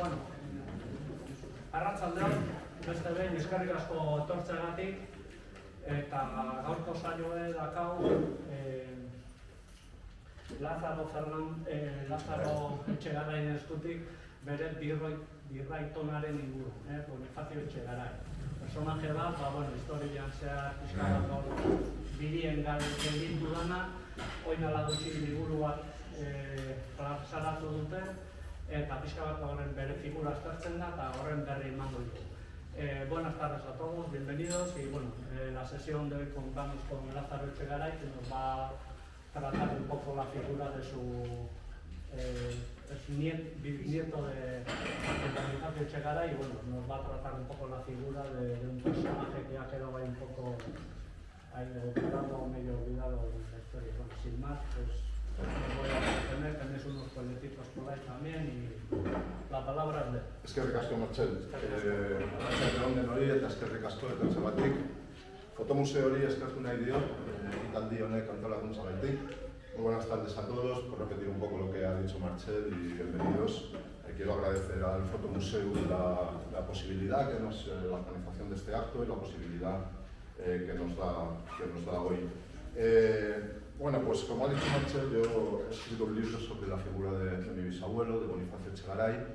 Bueno, arratsaldeon, beste behin eskerrik asko etortzeagatik, eta gaurko saioa dakau Lazaro Etxegarain eskutik bere birraitonaren inguru, Bonifacio Etxegarai. Personaje bat, historian zehar pixka bat birien gelditu dana, oin ala gutxi liburu bat salatu dute, eta pixka bat horren bere figura aztertzen da, eta horren berri emango ditu. Buenas tardes a todos, bienvenidos, y la sesión de hoy contamos con Lázaro Etxegarai, que nos va a tratar un poco la figura de su bisnieto de Bonifacio Etxegarai, y nos va a tratar un poco la figura de un personaje que ha quedado ahí un poco medio olvidado en la historia. Bueno, sin más, pues voy a detener, tenéis unos folleticos por ahí también, y la palabra es de él. Eskerrik asko, Martxel. Onden hori eta eskerrik asko etortzeagatik. Fotomuseo hori eskertu nahi diot, ekitaldi honek antolakuntzagatik. Muy buenas tardes a todos, por repetir un poco lo que ha dicho Martxel y bienvenidos. Quiero agradecer al Fotomuseo la posibilidad que nos, la organización de este acto y la posibilidad que nos da hoy. Bueno, pues como ha dicho Martxel, yo he escrito un libro sobre la figura de mi bisabuelo, de Bonifacio Etxegarai,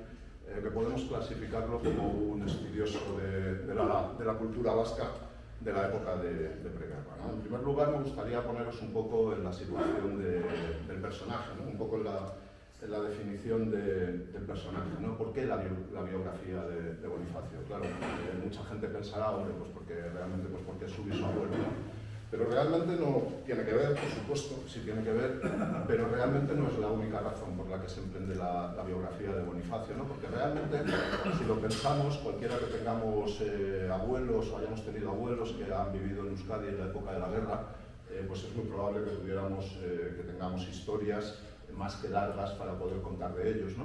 que podemos clasificarlo como un estudioso de la cultura vasca de la época de preguerra, ¿no? En primer lugar, me gustaría poneros un poco en la situación del personaje, ¿no? Un poco en la definición del personaje, ¿no? ¿Por qué la biografía de Bonifacio? Claro, mucha gente pensará, hombre, pues porque realmente porque es su bisabuelo, ¿no? Pero realmente no tiene que ver, por supuesto, sí tiene que ver, pero realmente no es la única razón por la que se emprende la biografía de Bonifacio, ¿no? Porque realmente, si lo pensamos, cualquiera que tengamos abuelos o hayamos tenido abuelos que han vivido en Euskadi en la época de la guerra, pues es muy probable que que tengamos historias más que largas para poder contar de ellos, ¿no?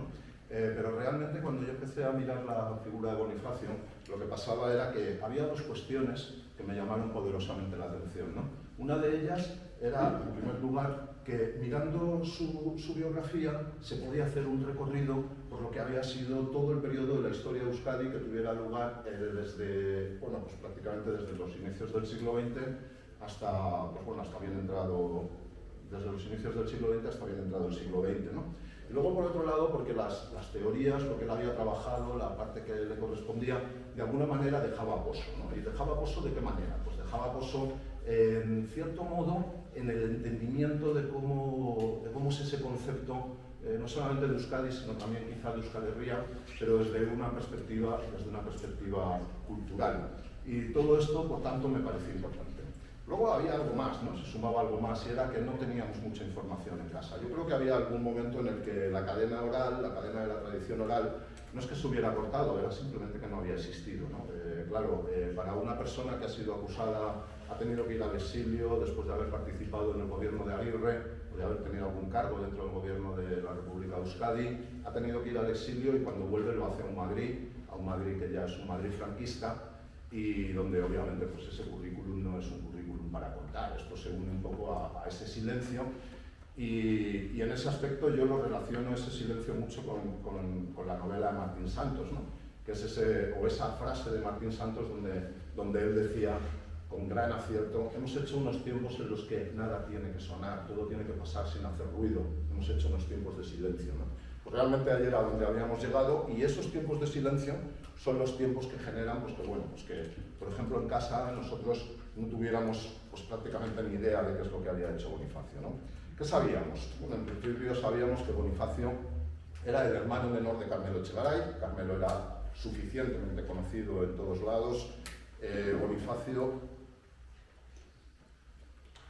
Pero realmente cuando yo empecé a mirar la figura de Bonifacio, lo que pasaba era que había dos cuestiones que me llamaron poderosamente la atención, ¿no? Una de ellas era, en primer lugar, que mirando su biografía se podía hacer un recorrido por lo que había sido todo el periodo de la historia de Euskadi que tuviera lugar desde, pues prácticamente desde los inicios del siglo XX hasta, hasta bien entrado, desde los inicios del siglo XX hasta bien entrado el siglo XX, ¿no? Y luego, por otro lado, porque las teorías, lo que él había trabajado, la parte que le correspondía, de alguna manera dejaba pozo, ¿no? ¿Y dejaba pozo de qué manera? Pues dejaba pozo, en cierto modo, en el entendimiento de cómo es ese concepto, no solamente de Euskadi, sino también quizá de Euskal Herria, pero desde una perspectiva cultural. Y todo esto, por tanto, me pareció importante. Luego había algo más, ¿no? Se sumaba algo más, y era que no teníamos mucha información en casa. Yo creo que había algún momento en el que la cadena oral, la cadena de la tradición oral, no es que se hubiera cortado, era simplemente que no había existido, ¿no? Para una persona que ha sido acusada, ha tenido que ir al exilio después de haber participado en el gobierno de Aguirre, o de haber tenido algún cargo dentro del gobierno de la República de Euskadi, ha tenido que ir al exilio y cuando vuelve lo hace a un Madrid que ya es un Madrid franquista, y donde obviamente pues ese currículum no es un currículum para contar. Esto se une un poco a ese silencio, y en ese aspecto yo lo relaciono ese silencio mucho con la novela de Martín Santos, ¿no? Que es esa frase de Martín Santos donde él decía con gran acierto: hemos hecho unos tiempos en los que nada tiene que sonar, todo tiene que pasar sin hacer ruido, hemos hecho unos tiempos de silencio, ¿no? Pues realmente ayer a donde habíamos llegado, y esos tiempos de silencio son los tiempos que generan que, por ejemplo, en casa nosotros no tuviéramos prácticamente ni idea de qué es lo que había hecho Bonifacio, ¿no? ¿Qué sabíamos? Bueno, en principio sabíamos que Bonifacio era el hermano menor de Carmelo Etxegarai. Carmelo era suficientemente conocido en todos lados. Bonifacio,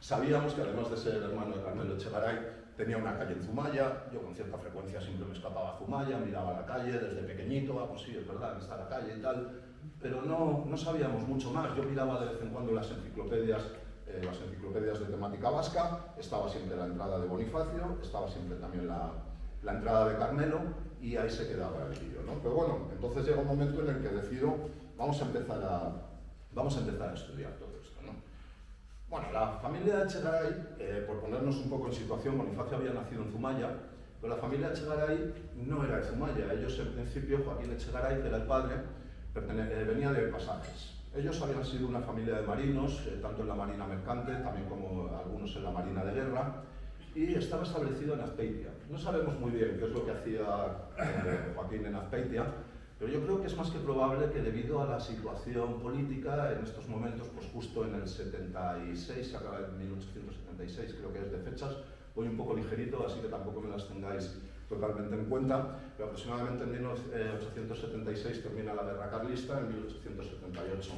sabíamos que además de ser el hermano de Carmelo Etxegarai, tenía una calle en Zumaya. Yo con cierta frecuencia siempre me escapaba a Zumaya, miraba la calle desde pequeñito, pues sí, es verdad, está la calle y tal, pero no sabíamos mucho más. Yo miraba de vez en cuando las enciclopedias de temática vasca, estaba siempre la entrada de Bonifacio, estaba siempre también la entrada de Carmelo, y ahí se quedaba el lío, ¿no? Pero bueno, entonces llega un momento en el que decido, vamos a empezar a estudiar todo esto, ¿no? Bueno, la familia de Etxegarai, por ponernos un poco en situación, Bonifacio había nacido en Zumaya, Pero la familia Echegaray no era de Zumaya. Ellos, en principio, Joaquín Echegaray, que era el padre, venía de Pasajes. Ellos habían sido una familia de marinos, tanto en la marina mercante, también como algunos en la marina de guerra, y estaba establecido en Azpeitia. No sabemos muy bien qué es lo que hacía Joaquín en Azpeitia, pero yo creo que es más que probable que debido a la situación política en estos momentos, pues justo en el 76, se acaba en 1876, creo que es de fechas, voy un poco ligerito, así que tampoco me las tengáis totalmente en cuenta, pero aproximadamente en 1876 termina la guerra carlista, en 1878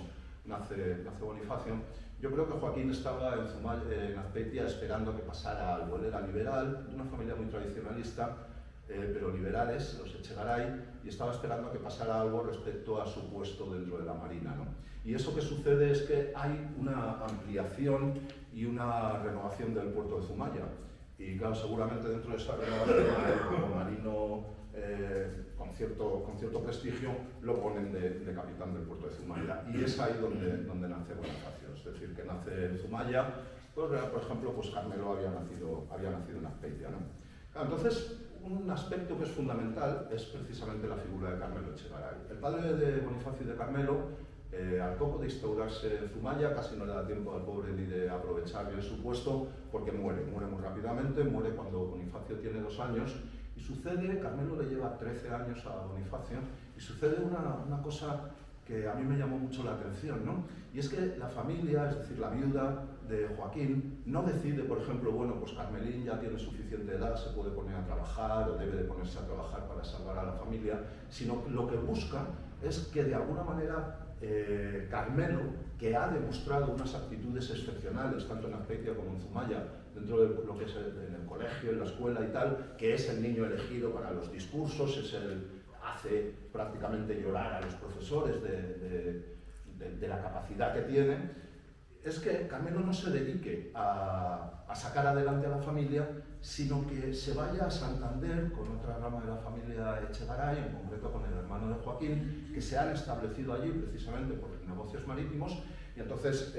nace Bonifacio. Yo creo que Joaquín estaba en Azpeitia esperando que pasara algo. Él era liberal, de una familia muy tradicionalista, pero liberales, los Echegaray, y estaba esperando que pasara algo respecto a su puesto dentro de la Marina, ¿no? Y eso que sucede es que hay una ampliación y una renovación del puerto de Zumaya. Y claro, seguramente dentro de esa renovación, como marino con cierto prestigio, lo ponen de capitán del puerto de Zumaya. Y es ahí donde nace Bonifacio. Es decir, que nace en Zumaya, pues, por ejemplo, pues Carmelo había nacido en Azpeitia, ¿no? Claro, entonces, un aspecto que es fundamental es precisamente la figura de Carmelo Echegaray. El padre de Bonifacio y de Carmelo, al poco de instaurarse en Zumaya, casi no le da tiempo al pobre ni de aprovechar bien su puesto, porque muere muy rápidamente, muere cuando Bonifacio tiene 2 años, y sucede, Carmelo le lleva 13 años a Bonifacio, y sucede una cosa que a mí me llamó mucho la atención, ¿no? Y es que la familia, es decir, la viuda de Joaquín, no decide, por ejemplo, bueno, pues Carmelín ya tiene suficiente edad, se puede poner a trabajar o debe de ponerse a trabajar para salvar a la familia, sino que lo que busca es que de alguna manera Carmelo, que ha demostrado unas actitudes excepcionales, tanto en Azpeitia como en Zumaya, dentro de lo que es en el colegio, en la escuela y tal, que es el niño elegido para los discursos, hace prácticamente llorar a los profesores de la capacidad que tiene, es que Carmelo no se dedique a sacar adelante a la familia, sino que se vaya a Santander con otra rama de la familia Echegaray, en concreto con el hermano de Joaquín, que se han establecido allí precisamente por negocios marítimos, y entonces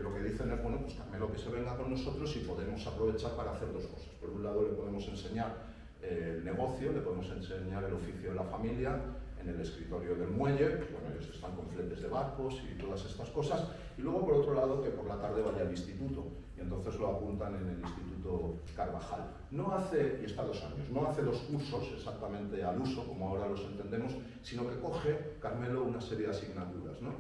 lo que dicen es, bueno, pues Carmelo que se venga con nosotros y podemos aprovechar para hacer 2 cosas. Por un lado le podemos enseñar el negocio, le podemos enseñar el oficio de la familia, en el escritorio del muelle, bueno, ellos están con fletes de barcos y todas estas cosas, y luego por otro lado que por la tarde vaya al instituto, y entonces lo apuntan en el Instituto Carvajal. No hace, y está 2 años, no hace 2 cursos exactamente al uso, como ahora los entendemos, sino que coge, Carmelo, una serie de asignaturas, ¿no?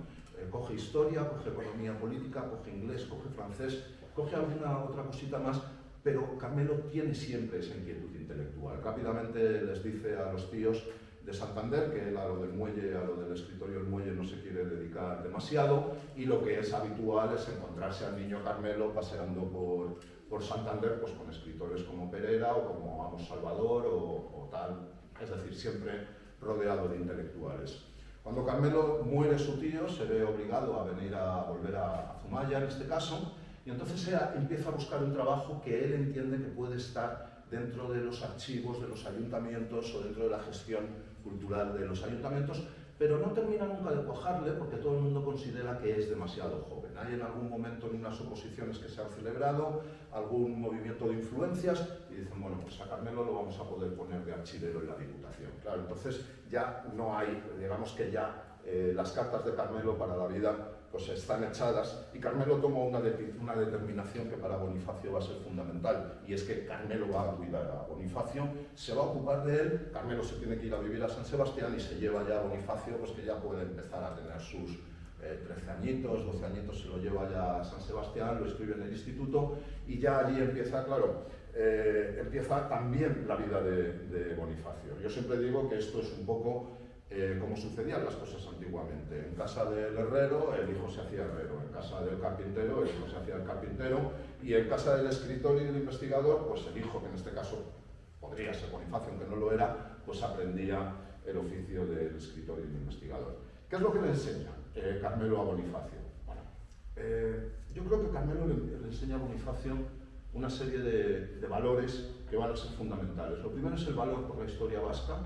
Coge historia, coge economía política, coge inglés, coge francés, coge alguna otra cosita más, pero Carmelo tiene siempre esa inquietud intelectual. Rápidamente les dice a los tíos de Santander que él a lo del muelle, a lo del escritorio del muelle no se quiere dedicar demasiado, y lo que es habitual es encontrarse al niño Carmelo paseando por Santander, pues con escritores como Pereda o como Amos Salvador o tal, es decir, siempre rodeado de intelectuales. Cuando Carmelo muere su tío, se ve obligado a volver a Zumaya en este caso, y entonces empieza a buscar un trabajo que él entiende que puede estar dentro de los archivos de los ayuntamientos o dentro de la gestión cultural de los ayuntamientos, pero no termina nunca de cuajarle porque todo el mundo considera que es demasiado joven. Hay en algún momento en unas oposiciones que se han celebrado algún movimiento de influencias y dicen, bueno, pues a Carmelo lo vamos a poder poner de archivero en la Diputación. Claro, entonces ya no hay, digamos que ya las cartas de Carmelo para la vida pues están echadas, y Carmelo toma una determinación que para Bonifacio va a ser fundamental, y es que Carmelo va a cuidar a Bonifacio, se va a ocupar de él. Carmelo se tiene que ir a vivir a San Sebastián y se lleva ya a Bonifacio, pues que ya puede empezar a tener sus 13 añitos, 12 añitos, se lo lleva ya a San Sebastián, lo escribe en el instituto, y ya allí empieza, claro, empieza también la vida de Bonifacio. Yo siempre digo que esto es un poco como sucedían las cosas antiguamente. En casa del herrero, el hijo se hacía herrero; en casa del carpintero, el hijo se hacía el carpintero; y en casa del escritor y del investigador, pues el hijo, que en este caso podría ser Bonifacio, aunque no lo era, pues aprendía el oficio del escritor y del investigador. ¿Qué es lo que le enseña Carmelo a Bonifacio? Bueno, yo creo que Carmelo le enseña a Bonifacio una serie de valores que van a ser fundamentales. Lo primero es el valor por la historia vasca,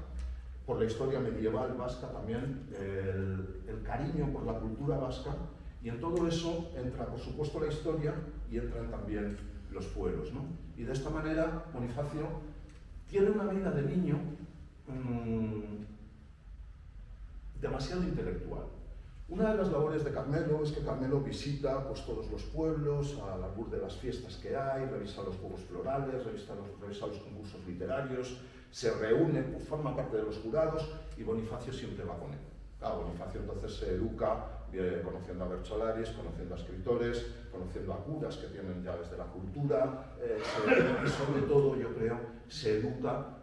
por la historia medieval vasca también, el cariño por la cultura vasca, y en todo eso entra, por supuesto, la historia y entran también los fueros, ¿no? Y de esta manera Bonifacio tiene una vida de niño demasiado intelectual. Una de las labores de Carmelo es que Carmelo visita pues, todos los pueblos, al albur de las fiestas que hay, revisa los juegos florales, revisa los concursos literarios, se reúne, pues, forma parte de los jurados y Bonifacio siempre va con él. Claro, Bonifacio entonces se educa conociendo a Bercholaris, conociendo a escritores, conociendo a curas que tienen llaves de la cultura y sobre todo, yo creo, se educa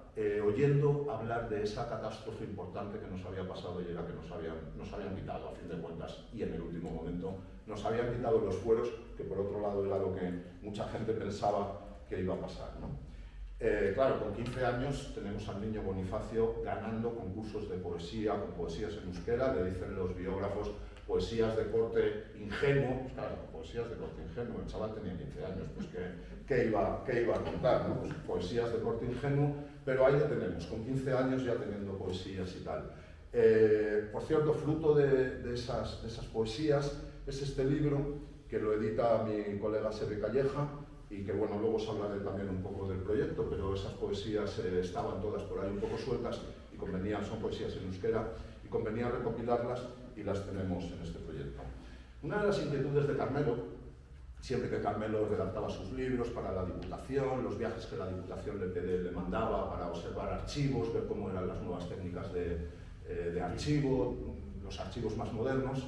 oyendo hablar de esa catástrofe importante que nos había pasado y era que nos habían quitado, a fin de cuentas, y en el último momento nos habían quitado los fueros, que por otro lado era lo que mucha gente pensaba que iba a pasar, ¿no? Claro, con 15 años tenemos al niño Bonifacio ganando concursos de poesía, con poesías en euskera, le dicen los biógrafos, poesías de corte ingenuo, pues claro, poesías de corte ingenuo, el chaval tenía 15 años, pues ¿qué iba a contar, ¿no? Pues poesías de corte ingenuo, pero ahí lo tenemos, con 15 años ya teniendo poesías y tal. Por cierto, fruto de esas poesías es este libro que lo edita mi colega Serri Calleja y que bueno, luego os hablaré también un poco del proyecto, pero esas poesías estaban todas por ahí un poco sueltas y son poesías en euskera y convenía recopilarlas y las tenemos en este proyecto. Una de las inquietudes de Carmelo, siempre que Carmelo redactaba sus libros para la Diputación, los viajes que la Diputación le mandaba para observar archivos, ver cómo eran las nuevas técnicas de archivo, los archivos más modernos,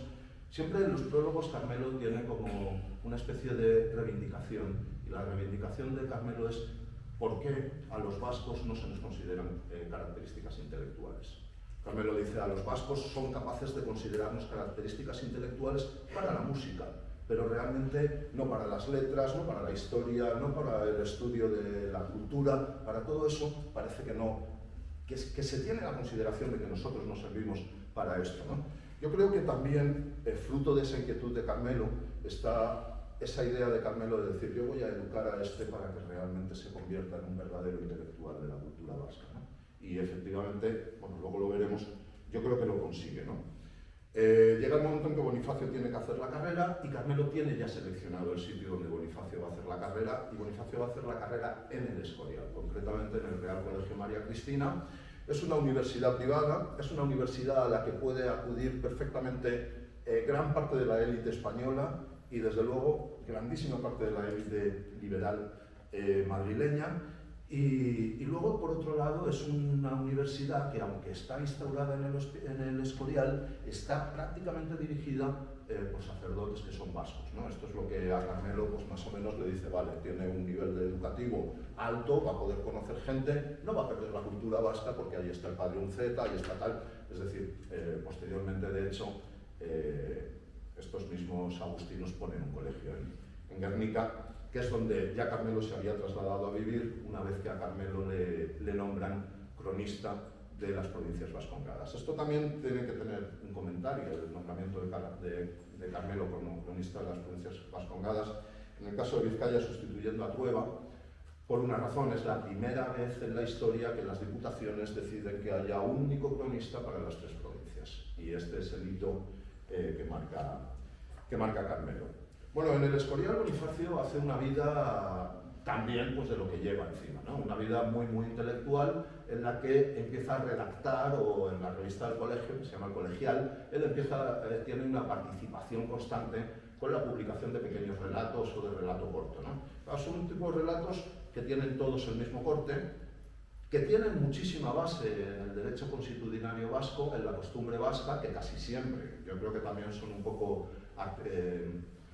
siempre en los prólogos Carmelo tiene como una especie de reivindicación, y la reivindicación de Carmelo es por qué a los vascos no se nos consideran características intelectuales. Carmelo dice, a los vascos son capaces de considerarnos características intelectuales para la música, pero realmente no para las letras, no para la historia, no para el estudio de la cultura, para todo eso parece que no, que se tiene la consideración de que nosotros no servimos para esto, ¿no? Yo creo que también, fruto de esa inquietud de Carmelo, está esa idea de Carmelo de decir, yo voy a educar a este para que realmente se convierta en un verdadero intelectual de la cultura vasca, ¿no? Y efectivamente, bueno, luego lo veremos, yo creo que lo consigue, ¿no? Llega el momento en que Bonifacio tiene que hacer la carrera y Carmelo tiene ya seleccionado el sitio donde Bonifacio va a hacer la carrera y Bonifacio va a hacer la carrera en el Escorial, concretamente en el Real Colegio María Cristina. Es una universidad privada, es una universidad a la que puede acudir perfectamente gran parte de la élite española y desde luego grandísima parte de la élite liberal madrileña. Y luego, por otro lado, es una universidad que, aunque está instaurada en el Escorial, está prácticamente dirigida por sacerdotes que son vascos, ¿no? Esto es lo que a Carmelo pues, más o menos le dice, vale, tiene un nivel educativo alto, va a poder conocer gente, no va a perder la cultura vasca porque ahí está el padre Unceta, ahí está tal. Es decir, posteriormente, de hecho, estos mismos agustinos ponen un colegio en Guernica, que es donde ya Carmelo se había trasladado a vivir una vez que a Carmelo le nombran cronista de las provincias vascongadas. Esto también tiene que tener un comentario, el nombramiento de Carmelo como cronista de las provincias vascongadas. En el caso de Vizcaya, sustituyendo a Trueba, por una razón, es la primera vez en la historia que las diputaciones deciden que haya un único cronista para las tres provincias. Y este es el hito que marca Carmelo. Bueno, en el Escorial Bonifacio hace una vida también pues, de lo que lleva encima, ¿no? Una vida muy, muy intelectual en la que empieza a redactar, o en la revista del colegio, que se llama El Colegial, él tiene una participación constante con la publicación de pequeños relatos o de relato corto, ¿no? Son un tipo de relatos que tienen todos el mismo corte, que tienen muchísima base en el derecho constitucionario vasco, en la costumbre vasca, que casi siempre, yo creo que también son un poco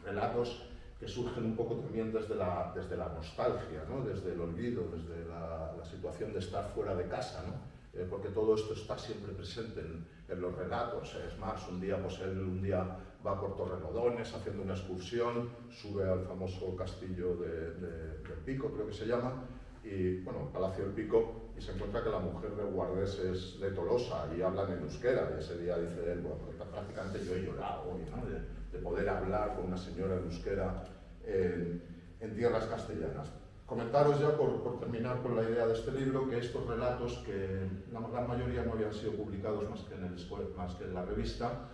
relatos que surgen un poco también desde la nostalgia, ¿no? Desde el olvido, desde la situación de estar fuera de casa, ¿no? Porque todo esto está siempre presente en los relatos. Es más, él un día va por Torrelodones haciendo una excursión, sube al famoso castillo del Pico, creo que se llama, y bueno, Palacio del Pico, y se encuentra que la mujer de Guardés es de Tolosa y hablan en euskera, y ese día dice él, bueno, prácticamente yo he llorado hoy, ¿no? De poder hablar con una señora en euskera en tierras castellanas. Comentaros ya, por terminar con la idea de este libro, que estos relatos, que la gran mayoría no habían sido publicados más que en la revista,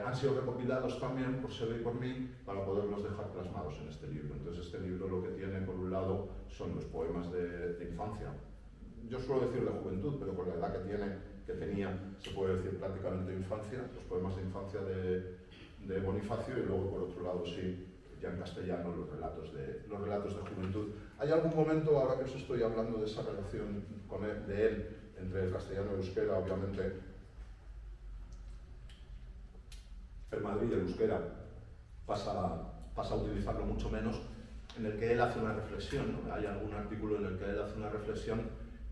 han sido recopilados también por Sebe y por mí para poderlos dejar plasmados en este libro. Entonces este libro lo que tiene, por un lado, son los poemas de infancia yo suelo decir de juventud, pero con la edad que tenía, se puede decir prácticamente infancia, los poemas de infancia de Bonifacio, y luego por otro lado sí, ya en castellano, los relatos de juventud. ¿Hay algún momento, ahora que os estoy hablando de esa relación de él, entre el castellano y el euskera, obviamente, en Madrid el euskera pasa a utilizarlo mucho menos, en el que él hace una reflexión, ¿no? Hay algún artículo en el que él hace una reflexión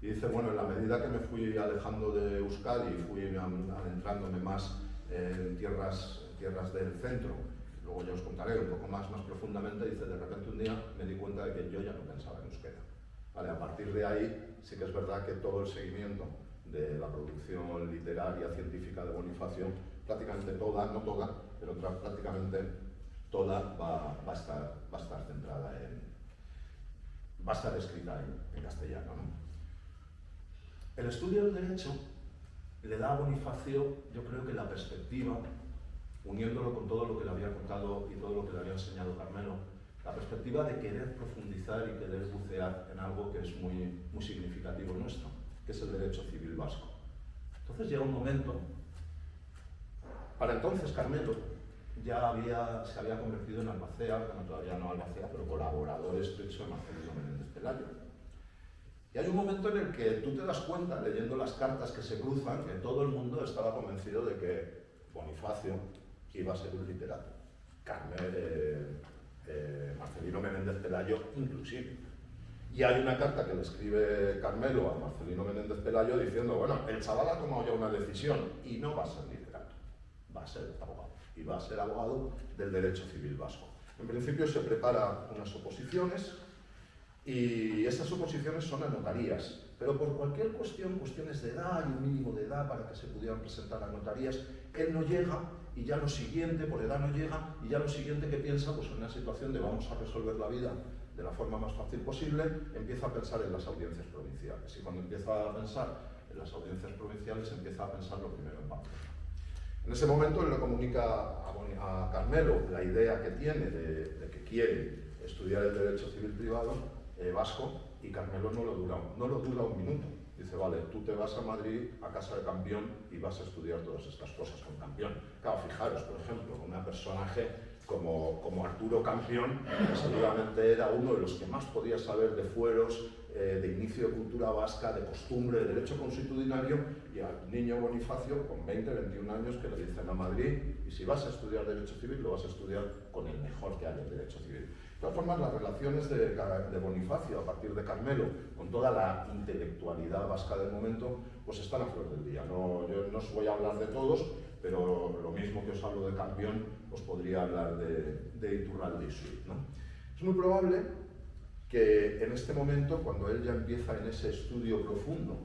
y dice, bueno, en la medida que me fui alejando de Euskadi y fui adentrándome más en tierras del centro, luego ya os contaré un poco más profundamente, dice, de repente un día me di cuenta de que yo ya no pensaba en euskera. Vale, a partir de ahí sí que es verdad que todo el seguimiento de la producción literaria, científica de Bonifacio, prácticamente toda, no toda, pero prácticamente toda va a estar centrada va a estar escrita en castellano, ¿no? El estudio del derecho le da a Bonifacio, yo creo que la perspectiva, uniéndolo con todo lo que le había contado y todo lo que le había enseñado Carmelo, la perspectiva de querer profundizar y querer bucear en algo que es muy significativo nuestro, que es el derecho civil vasco. Entonces llega un momento, para entonces Carmelo ya se había convertido en albacea, bueno, todavía no albacea, pero colaborador estrecho de Marcelino Menéndez Pelayo. Y hay un momento en el que tú te das cuenta, leyendo las cartas que se cruzan, que todo el mundo estaba convencido de que Bonifacio iba a ser un literato. Marcelino Menéndez Pelayo inclusive. Y hay una carta que le escribe Carmelo a Marcelino Menéndez Pelayo diciendo, bueno, el chaval ha tomado ya una decisión y no va a ser literato, va a ser abogado. Y va a ser abogado del derecho civil vasco. En principio se prepara unas oposiciones y esas oposiciones son a notarías, pero por cualquier cuestiones de edad y un mínimo de edad para que se pudieran presentar a notarías, él no llega y ya lo siguiente, por edad no llega, y ya lo siguiente que piensa, pues en una situación de vamos a resolver la vida de la forma más fácil posible, empieza a pensar en las audiencias provinciales. Y cuando empieza a pensar en las audiencias provinciales, empieza a pensar lo primero en Pamplona. En ese momento él le comunica a Carmelo la idea que tiene de que quiere estudiar el derecho civil privado vasco, y Carmelo no lo dura un minuto. Dice, vale, tú te vas a Madrid, a casa de Campión, y vas a estudiar todas estas cosas con Campión. Claro, fijaros, por ejemplo, un personaje como Arturo Campión, que seguramente era uno de los que más podía saber de fueros, de inicio de cultura vasca, de costumbre, de derecho consuetudinario, y al niño Bonifacio, con 20, 21 años, que le dicen a Madrid, y si vas a estudiar derecho civil, lo vas a estudiar con el mejor que hay en derecho civil. De todas formas, las relaciones de Bonifacio a partir de Carmelo, con toda la intelectualidad vasca del momento, pues están a flor del día. Yo no os voy a hablar de todos, pero lo mismo que os hablo de Campión, os podría hablar de Iturralde y Suit, ¿no? Es muy probable que en este momento, cuando él ya empieza en ese estudio profundo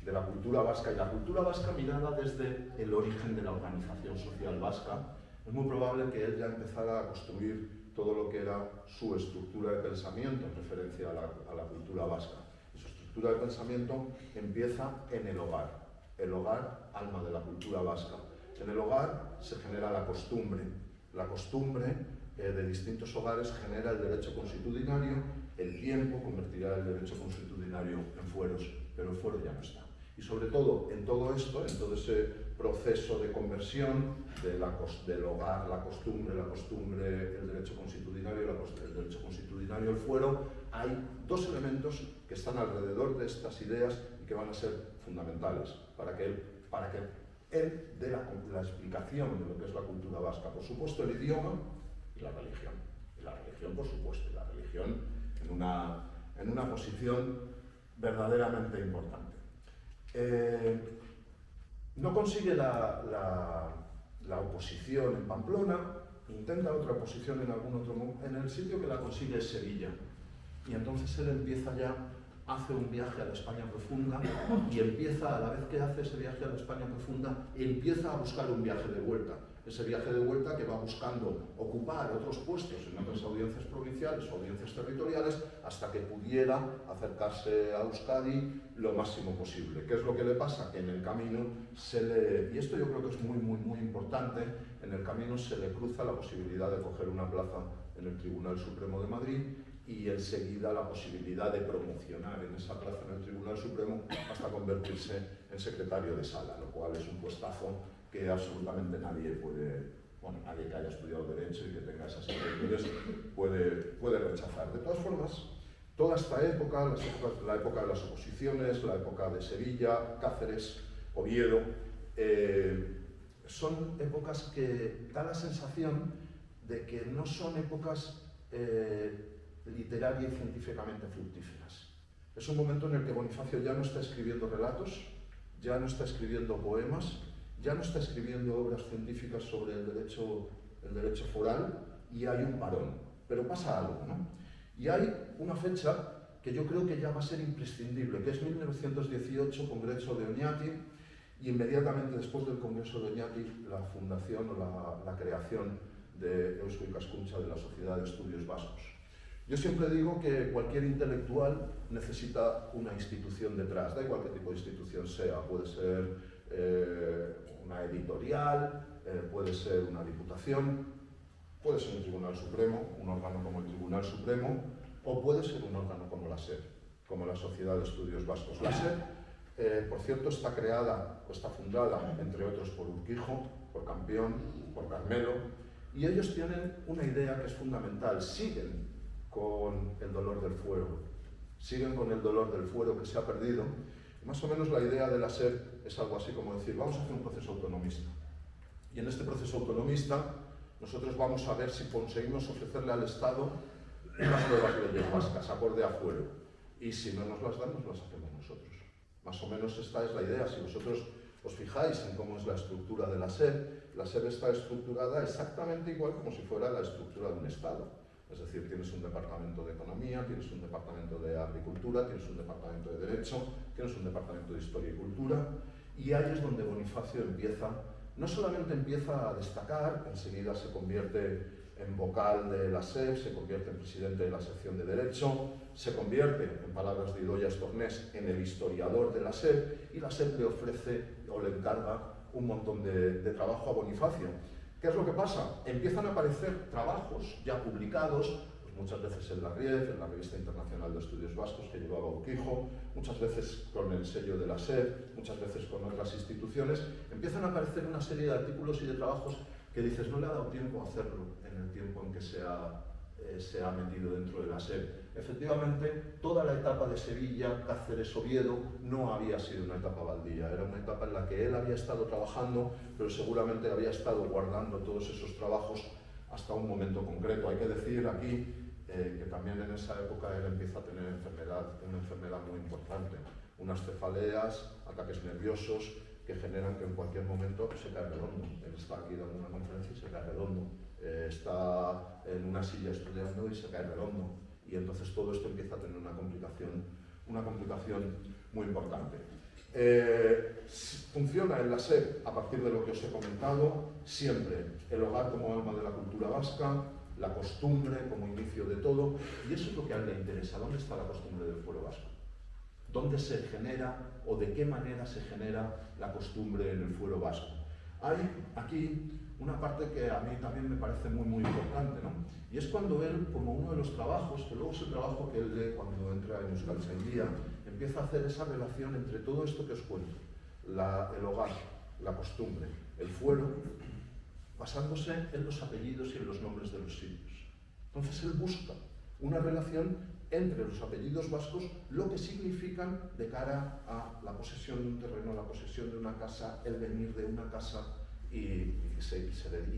de la cultura vasca, y la cultura vasca mirada desde el origen de la organización social vasca, es muy probable que él ya empezara a construir todo lo que era su estructura de pensamiento en referencia a la cultura vasca. Y su estructura de pensamiento empieza en el hogar, alma de la cultura vasca. En el hogar se genera la costumbre de distintos hogares genera el derecho consuetudinario, el tiempo convertirá el derecho consuetudinario en fueros, pero el fuero ya no está. Y sobre todo, en todo esto, en todo ese proceso de conversión del hogar, la costumbre, el derecho consuetudinario, el derecho consuetudinario, el fuero, hay dos elementos que están alrededor de estas ideas y que van a ser fundamentales para que él dé la explicación de lo que es la cultura vasca. Por supuesto, el idioma y la religión. Y la religión, por supuesto, y la religión en una posición verdaderamente importante. No consigue la oposición en Pamplona, intenta otra oposición en algún otro momento, en el sitio que la consigue es Sevilla. Y entonces él empieza ya, hace un viaje a la España profunda y empieza, a la vez que hace ese viaje a la España profunda, empieza a buscar un viaje de vuelta. Ese viaje de vuelta que va buscando ocupar otros puestos en otras audiencias provinciales o audiencias territoriales hasta que pudiera acercarse a Euskadi lo máximo posible. ¿Qué es lo que le pasa? Que en el camino y esto yo creo que es muy importante, en el camino se le cruza la posibilidad de coger una plaza en el Tribunal Supremo de Madrid y enseguida la posibilidad de promocionar en esa plaza en el Tribunal Supremo hasta convertirse en secretario de sala, lo cual es un puestazo que absolutamente nadie puede, bueno, nadie que haya estudiado Derecho y que tenga esas inquietudes puede rechazar. De todas formas, toda esta época, la época de las oposiciones, la época de Sevilla, Cáceres, Oviedo, son épocas que da la sensación de que no son épocas literaria y científicamente fructíferas. Es un momento en el que Bonifacio ya no está escribiendo relatos, ya no está escribiendo poemas, ya no está escribiendo obras científicas sobre el derecho foral, y hay un parón. Pero pasa algo, ¿no? Y hay una fecha que yo creo que ya va a ser imprescindible, que es 1918, Congreso de Oñati, y inmediatamente después del Congreso de Oñati, la fundación o la creación de Eusko Ikaskuntza, de la Sociedad de Estudios Vascos. Yo siempre digo que cualquier intelectual necesita una institución detrás, da igual qué tipo de institución sea, puede ser una editorial, puede ser una diputación, puede ser un Tribunal Supremo, un órgano como el Tribunal Supremo, o puede ser un órgano como la SER, como la Sociedad de Estudios Vascos. La SER, por cierto, está creada o está fundada, entre otros, por Urquijo, por Campión, por Carmelo, y ellos tienen una idea que es fundamental: siguen con el dolor del fuero, siguen con el dolor del fuero que se ha perdido. Más o menos la idea de la SER es algo así como decir: vamos a hacer un proceso autonomista, y en este proceso autonomista nosotros vamos a ver si conseguimos ofrecerle al Estado unas nuevas leyes vascas, acorde a fuero, y si no nos las dan, nos las hacemos nosotros. Más o menos esta es la idea. Si vosotros os fijáis en cómo es la estructura de la SER está estructurada exactamente igual como si fuera la estructura de un Estado. Es decir, tienes un departamento de Economía, tienes un departamento de Agricultura, tienes un departamento de Derecho, tienes un departamento de Historia y Cultura, y ahí es donde Bonifacio no solamente empieza a destacar, enseguida se convierte en vocal de la SER, se convierte en presidente de la sección de Derecho, se convierte, en palabras de Idoia Estornés, en el historiador de la SER, y la SER le ofrece o le encarga un montón de trabajo a Bonifacio. ¿Qué es lo que pasa? Empiezan a aparecer trabajos ya publicados, pues muchas veces en la RIEF, en la Revista Internacional de Estudios Vascos que llevaba Urquijo, muchas veces con el sello de la SER, muchas veces con otras instituciones. Empiezan a aparecer una serie de artículos y de trabajos que dices, no le ha dado tiempo a hacerlo en el tiempo en que se ha metido dentro de la SER. Efectivamente, toda la etapa de Sevilla, Cáceres, Oviedo no había sido una etapa baldía, era una etapa en la que él había estado trabajando, pero seguramente había estado guardando todos esos trabajos hasta un momento concreto. Hay que decir aquí que también en esa época él empieza a tener una enfermedad muy importante, unas cefaleas, ataques nerviosos que generan que en cualquier momento se cae redondo. Él está aquí dando una conferencia y se cae redondo, está en una silla estudiando y se cae redondo, y entonces todo esto empieza a tener una complicación muy importante. Funciona en la SER, a partir de lo que os he comentado, siempre el hogar como alma de la cultura vasca, la costumbre como inicio de todo, y eso es lo que a él le interesa. ¿Dónde está la costumbre del fuero vasco? ¿Dónde se genera o de qué manera se genera la costumbre en el fuero vasco? Hay aquí una parte que a mí también me parece muy importante, ¿no? Y es cuando él, como uno de los trabajos, que luego es el trabajo que él lee cuando entra en Euskaltzaindia, empieza a hacer esa relación entre todo esto que os cuento, el hogar, la costumbre, el fuero, basándose en los apellidos y en los nombres de los sitios. Entonces él busca una relación entre los apellidos vascos, lo que significan de cara a la posesión de un terreno, la posesión de una casa, el venir de una casa, y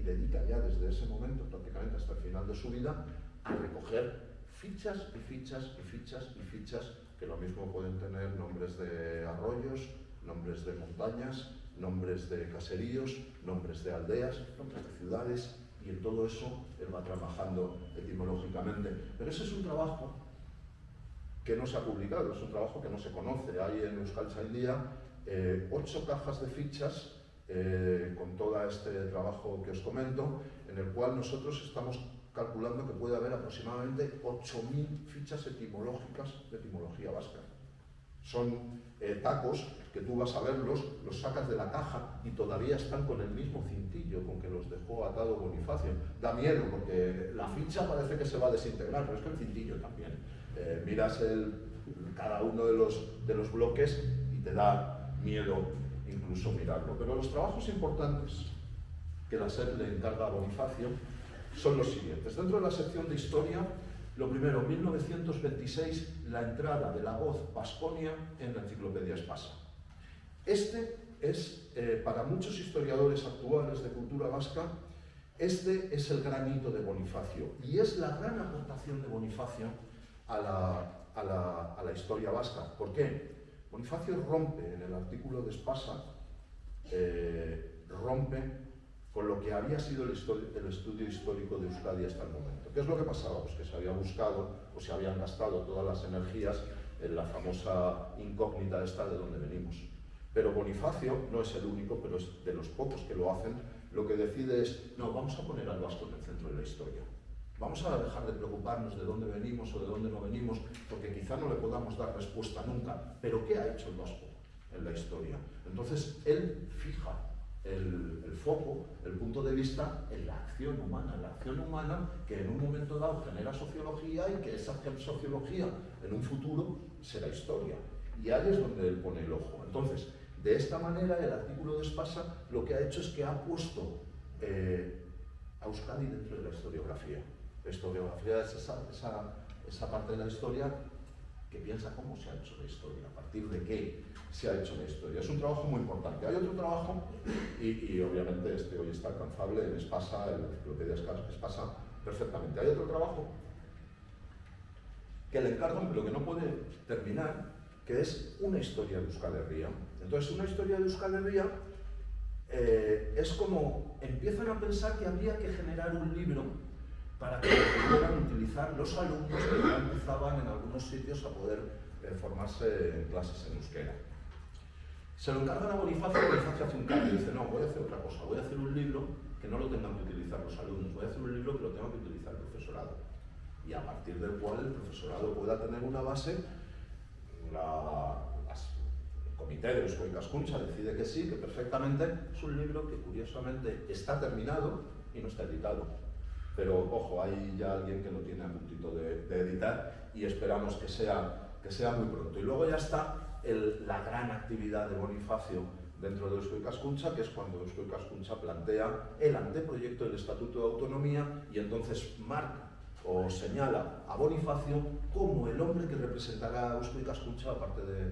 dedica ya desde ese momento, prácticamente hasta el final de su vida, a recoger fichas y fichas y fichas y fichas, que lo mismo pueden tener nombres de arroyos, nombres de montañas, nombres de caseríos, nombres de aldeas, nombres de ciudades, y en todo eso él va trabajando etimológicamente. Pero ese es un trabajo que no se ha publicado, es un trabajo que no se conoce. Hay en Euskaltzaindia 8 cajas de fichas con todo este trabajo que os comento, en el cual nosotros estamos calculando que puede haber aproximadamente 8.000 fichas etimológicas de etimología vasca. Son tacos que tú vas a verlos, los sacas de la caja y todavía están con el mismo cintillo con que los dejó atado Bonifacio. Da miedo porque la ficha parece que se va a desintegrar, pero es que el cintillo también. Miras cada uno de los bloques y te da miedo incluso mirarlo. Pero los trabajos importantes que la SER le encarga a Bonifacio son los siguientes. Dentro de la sección de historia, lo primero, 1926, la entrada de la voz Baskonia en la Enciclopedia Espasa. Este es, para muchos historiadores actuales de cultura vasca, este es el gran hito de Bonifacio y es la gran aportación de Bonifacio a la historia vasca. ¿Por qué? Bonifacio rompe en el artículo de Espasa, rompe con lo que había sido el estudio histórico de Euskadi hasta el momento. ¿Qué es lo que pasaba? Pues que se había buscado o se habían gastado todas las energías en la famosa incógnita esta de dónde venimos. Pero Bonifacio no es el único, pero es de los pocos que lo hacen. Lo que decide es, no, vamos a poner al vasco en el centro de la historia. Vamos a dejar de preocuparnos de dónde venimos o de dónde no venimos, porque quizá no le podamos dar respuesta nunca. Pero ¿qué ha hecho el vasco en la historia? Entonces, él fija el foco, el punto de vista en la acción humana que en un momento dado genera sociología y que esa sociología en un futuro será historia. Y ahí es donde él pone el ojo. Entonces, de esta manera, el artículo de Espasa lo que ha hecho es que ha puesto a Euskadi dentro de la historiografía. La historiografía es esa parte de la historia que piensa cómo se ha hecho la historia, a partir de qué se ha hecho la historia. Es un trabajo muy importante. Hay otro trabajo, y obviamente este hoy está alcanzable en Espasa, en la Enciclopedia Espasa, perfectamente. Hay otro trabajo que le encargo, pero que no puede terminar, que es una historia de Euskal Herria. Entonces, una historia de Euskal Herria es como empiezan a pensar que habría que generar un libro para que lo pudieran utilizar los alumnos que ya empezaban en algunos sitios a poder formarse en clases en euskera. Se lo encargan a Bonifacio, Bonifacio hace un cambio y dice, no, voy a hacer otra cosa, voy a hacer un libro que no lo tengan que utilizar los alumnos, voy a hacer un libro que lo tenga que utilizar el profesorado. Y a partir del cual el profesorado pueda tener una base, el comité de Eusko Ikaskuntza decide que sí, que perfectamente, es un libro que curiosamente está terminado y no está editado. Pero ojo, hay ya alguien que lo tiene a puntito de editar y esperamos que sea muy pronto. Y luego ya está la gran actividad de Bonifacio dentro de Eusko Ikaskuntza, que es cuando Eusko Ikaskuntza plantea el anteproyecto del Estatuto de Autonomía y entonces marca o señala a Bonifacio como el hombre que representará a Eusko Ikaskuntza, aparte de,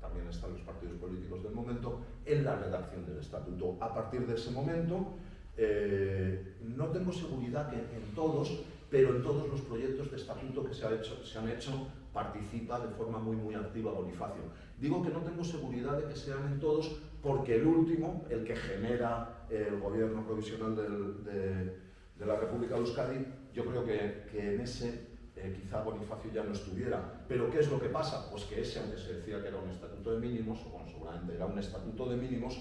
también están los partidos políticos del momento, en la redacción del Estatuto. A partir de ese momento, no tengo seguridad que en todos, pero en todos los proyectos de estatuto que se han hecho, participa de forma muy activa Bonifacio. Digo que no tengo seguridad de que sean en todos porque el último, el que genera el gobierno provisional de la República de Euskadi, yo creo que en ese quizá Bonifacio ya no estuviera. Pero ¿qué es lo que pasa? Pues que ese, aunque se decía que era un estatuto de mínimos, o bueno, seguramente era un estatuto de mínimos,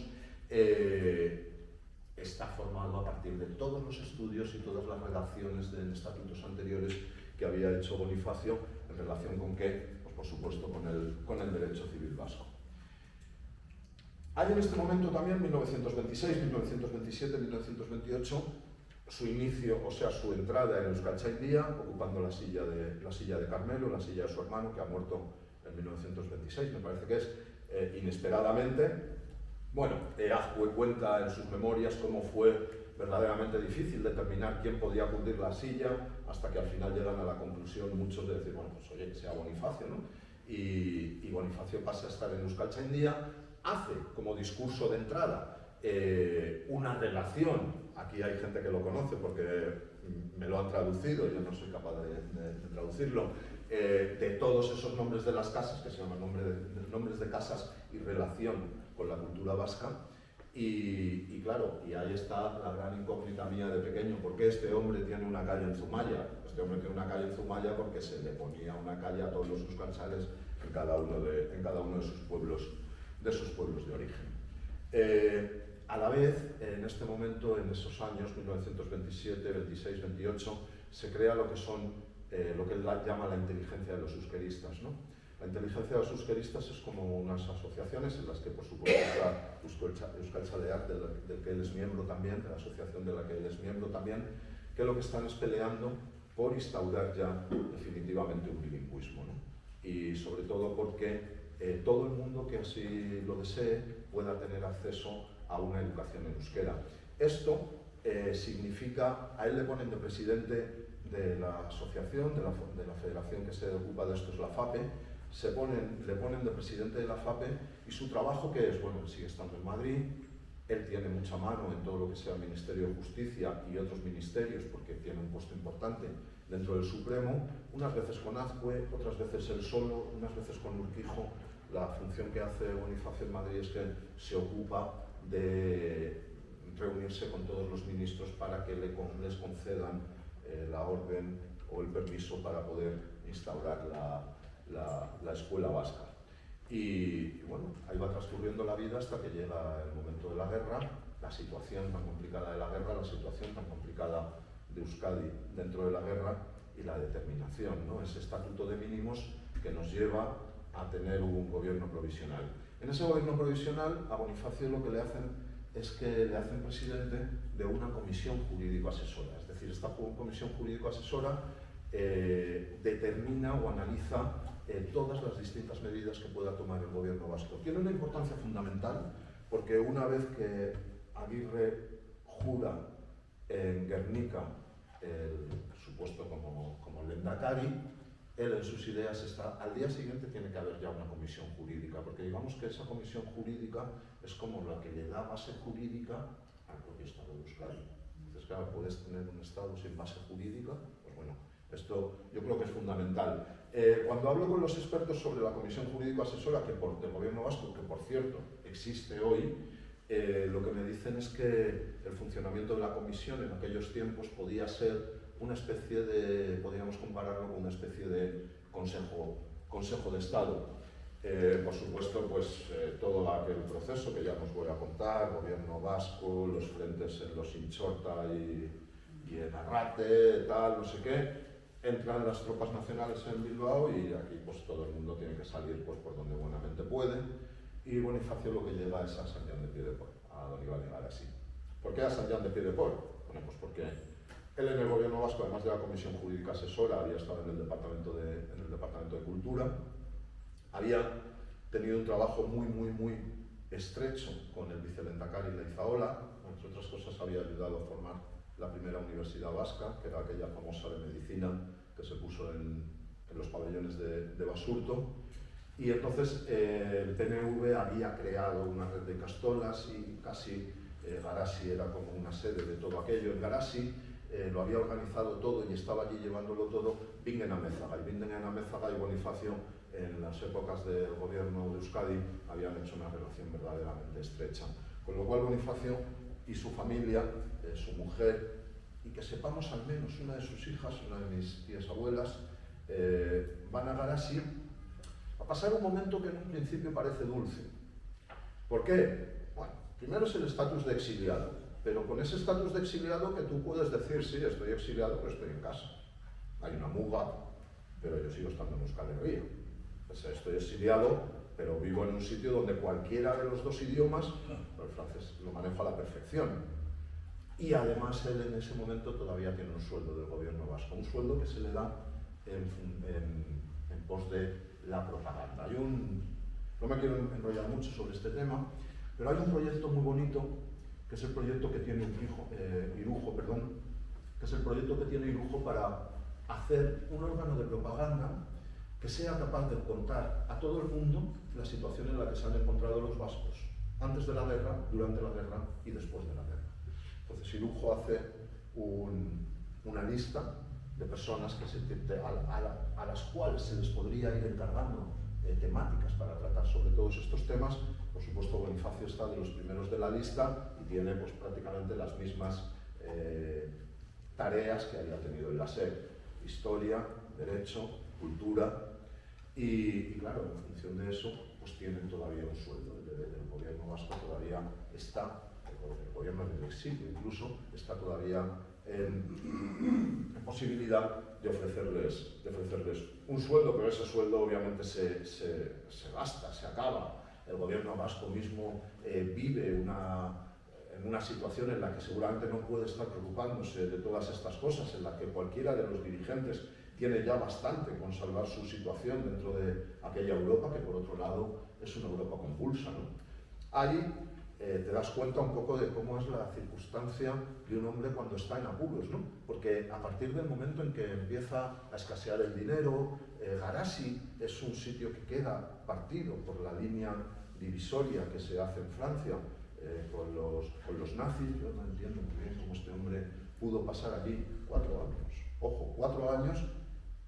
está formado a partir de todos los estudios y todas las redacciones de estatutos anteriores que había hecho Bonifacio en relación con qué, pues por supuesto con el derecho civil vasco. Hay en este momento también 1926, 1927, 1928 su inicio, o sea su entrada en Euskaltzaindia, ocupando la silla de Carmelo, la silla de su hermano que ha muerto en 1926, me parece que es inesperadamente. Bueno, Azcue cuenta en sus memorias cómo fue verdaderamente difícil determinar quién podía cubrir la silla, hasta que al final llegan a la conclusión muchos de decir, bueno, pues oye, que sea Bonifacio, ¿no? Y Bonifacio pasa a estar en Euskaltzaindia, hace como discurso de entrada una relación, aquí hay gente que lo conoce porque me lo han traducido, yo no soy capaz de traducirlo, de todos esos nombres de las casas, que se llaman nombres de casas y relación con la cultura vasca, y claro, y ahí está la gran incógnita mía de pequeño, ¿por qué este hombre tiene una calle en Zumaya? Este hombre tiene una calle en Zumaya porque se le ponía una calle a todos los euskaltzales en cada uno de sus pueblos de origen. A la vez, en este momento, en esos años, 1927, 26, 28, se crea lo que él llama la inteligencia de los euskeristas, ¿no? La inteligencia de los euskeristas es como unas asociaciones en las que, por supuesto, está Euskal Chaleak, del que él es miembro también, de la asociación de la que él es miembro también, que lo que están es peleando por instaurar ya definitivamente un bilingüismo, ¿no? Y sobre todo porque todo el mundo que así lo desee pueda tener acceso a una educación en euskera. Esto significa, a él le ponen de presidente de la asociación, de la federación que se ocupa de esto es la FAPE, le ponen de presidente de la FAPE y su trabajo que es, bueno, él sigue estando en Madrid, él tiene mucha mano en todo lo que sea el Ministerio de Justicia y otros ministerios porque tiene un puesto importante dentro del Supremo, unas veces con Azcue, otras veces él solo, unas veces con Urquijo. La función que hace Bonifacio en Madrid es que se ocupa de reunirse con todos los ministros para que les concedan la orden o el permiso para poder instaurar la escuela vasca. Y bueno, ahí va transcurriendo la vida hasta que llega el momento de la guerra, la situación tan complicada de la guerra, la situación tan complicada de Euskadi dentro de la guerra y la determinación, ¿no? Ese estatuto de mínimos que nos lleva a tener un gobierno provisional. En ese gobierno provisional a Bonifacio lo que le hacen es que le hacen presidente de una comisión jurídico-asesora. Es decir, esta comisión jurídico-asesora determina o analiza todas las distintas medidas que pueda tomar el gobierno vasco. Tiene una importancia fundamental porque una vez que Aguirre jura en Guernica su puesto como Lehendakari, él en sus ideas está, al día siguiente tiene que haber ya una comisión jurídica, porque digamos que esa comisión jurídica es como la que le da base jurídica al propio Estado de Euskadi. Entonces, claro, puedes tener un Estado sin base jurídica, pues bueno, esto yo creo que es fundamental. Cuando hablo con los expertos sobre la comisión jurídico-asesora del gobierno vasco, que por cierto existe hoy, lo que me dicen es que el funcionamiento de la comisión en aquellos tiempos podía ser una especie de, podríamos compararlo con una especie de consejo de Estado. Por supuesto, pues todo aquel proceso que ya nos voy a contar, gobierno vasco, los frentes en los Inchorta y en Arrate, tal, no sé qué, entran las tropas nacionales en Bilbao y aquí pues todo el mundo tiene que salir pues, por donde buenamente puede, y Bonifacio lo que llega es a San Juan de Piedeport, a don Iván Igarasí. ¿Por qué a San Juan de Piedeport? Bueno, pues porque él en el gobierno vasco, además de la comisión jurídica asesora, había estado en el departamento de Cultura, había tenido un trabajo muy estrecho con el vicelehendakari Leizaola, entre otras cosas había ayudado a formar la primera universidad vasca, que era aquella famosa de medicina que se puso en los pabellones de Basurto, y entonces el PNV había creado una red de castolas y casi Garasi era como una sede de todo aquello. En Garasi lo había organizado todo y estaba allí llevándolo todo Bingen Amézaga, y Bonifacio en las épocas del gobierno de Euskadi habían hecho una relación verdaderamente estrecha. Con lo cual Bonifacio y su familia, su mujer, y que sepamos al menos una de sus hijas, una de mis tías abuelas, van a Garasi a pasar un momento que en un principio parece dulce. ¿Por qué? Bueno, primero es el estatus de exiliado, pero con ese estatus de exiliado que tú puedes decir, sí, estoy exiliado, pero estoy en casa. Hay una muga, pero yo sigo estando en Euskal Herria. O sea, estoy exiliado, pero vivo en un sitio donde cualquiera de los dos idiomas, el francés lo manejo a la perfección. Y además él en ese momento todavía tiene un sueldo del gobierno vasco, un sueldo que se le da en pos de la propaganda. No me quiero enrollar mucho sobre este tema, pero hay un proyecto muy bonito, que es el proyecto que tiene Irujo, que es el proyecto que tiene Irujo para hacer un órgano de propaganda que sea capaz de contar a todo el mundo la situación en la que se han encontrado los vascos, antes de la guerra, durante la guerra y después de la guerra. Entonces Irujo hace una lista de personas a las cuales se les podría ir encargando temáticas para tratar sobre todos estos temas. Por supuesto, Bonifacio está de los primeros de la lista y tiene pues, prácticamente las mismas tareas que había tenido en la SED: historia, derecho, cultura, y claro, en función de eso, pues tienen todavía un sueldo. El gobierno vasco todavía está, el gobierno del exilio incluso, está todavía en posibilidad de ofrecerles un sueldo, pero ese sueldo obviamente se gasta, se acaba. El gobierno vasco mismo vive en una situación en la que seguramente no puede estar preocupándose de todas estas cosas, en la que cualquiera de los dirigentes tiene ya bastante con salvar su situación dentro de aquella Europa, que por otro lado es una Europa convulsa, ¿no? Ahí te das cuenta un poco de cómo es la circunstancia de un hombre cuando está en apuros, ¿no? Porque a partir del momento en que empieza a escasear el dinero, Garassi es un sitio que queda partido por la línea divisoria que se hace en Francia con los nazis. Yo no entiendo muy bien cómo este hombre pudo pasar allí 4 años. Ojo, 4 años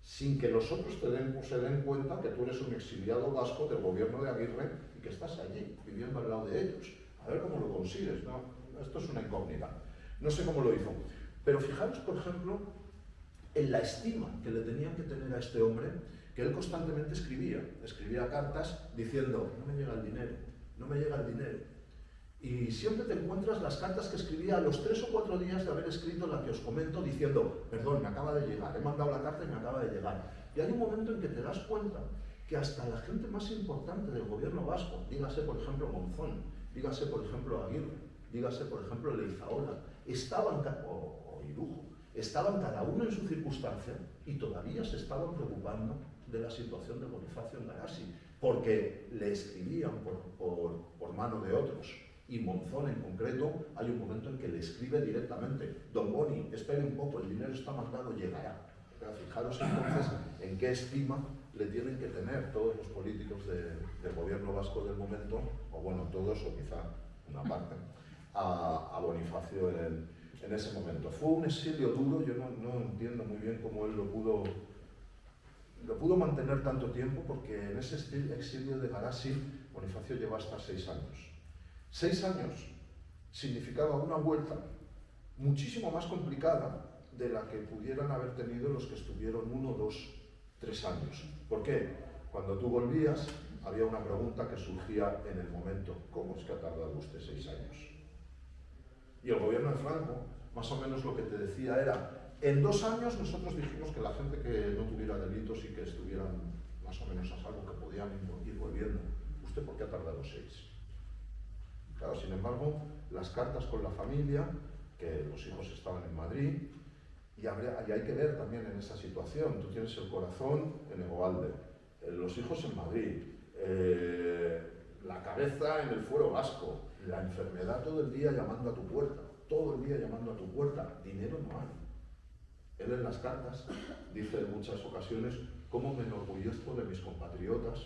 sin que los otros se den cuenta que tú eres un exiliado vasco del gobierno de Aguirre y que estás allí, viviendo al lado de ellos. A ver cómo lo consigues, ¿no? Esto es una incógnita. No sé cómo lo hizo. Pero fijaros, por ejemplo, en la estima que le tenían que tener a este hombre, que él constantemente escribía cartas diciendo: no me llega el dinero, no me llega el dinero. Y siempre te encuentras las cartas que escribía a los 3 o 4 días de haber escrito la que os comento, diciendo: perdón, me acaba de llegar, he mandado la carta y me acaba de llegar. Y hay un momento en que te das cuenta que hasta la gente más importante del gobierno vasco, dígase por ejemplo Monzón, dígase por ejemplo Aguirre, dígase por ejemplo Leizaola, o Irujo, estaban cada uno en su circunstancia y todavía se estaban preocupando de la situación de Bonifacio en Garassi, porque le escribían por mano de otros. Y Monzón en concreto, hay un momento en que le escribe directamente: don Boni, espere un poco, el dinero está mandado, llegará. Pero fijaros entonces en qué estima le tienen que tener todos los políticos del gobierno vasco del momento, o bueno, todos o quizá una parte, a Bonifacio en ese momento. Fue un exilio duro. Yo no entiendo muy bien cómo él lo pudo mantener tanto tiempo, porque en ese exilio de Garassi Bonifacio llevó hasta 6 años. 6 años significaba una vuelta muchísimo más complicada de la que pudieran haber tenido los que estuvieron 1, 2, 3 años. ¿Por qué? Cuando tú volvías, había una pregunta que surgía en el momento: ¿cómo es que ha tardado usted 6 años? Y el gobierno de Franco, más o menos lo que te decía era: en 2 años nosotros dijimos que la gente que no tuviera delitos y que estuvieran más o menos a salvo, que podían ir volviendo. ¿Usted por qué ha tardado 6? Claro, sin embargo, las cartas con la familia, que los hijos estaban en Madrid, y hay que ver también en esa situación. Tú tienes el corazón en Egoalde, los hijos en Madrid, la cabeza en el fuero vasco, la enfermedad todo el día llamando a tu puerta, todo el día llamando a tu puerta. Dinero no hay. Él en las cartas dice en muchas ocasiones: cómo me enorgullezco de mis compatriotas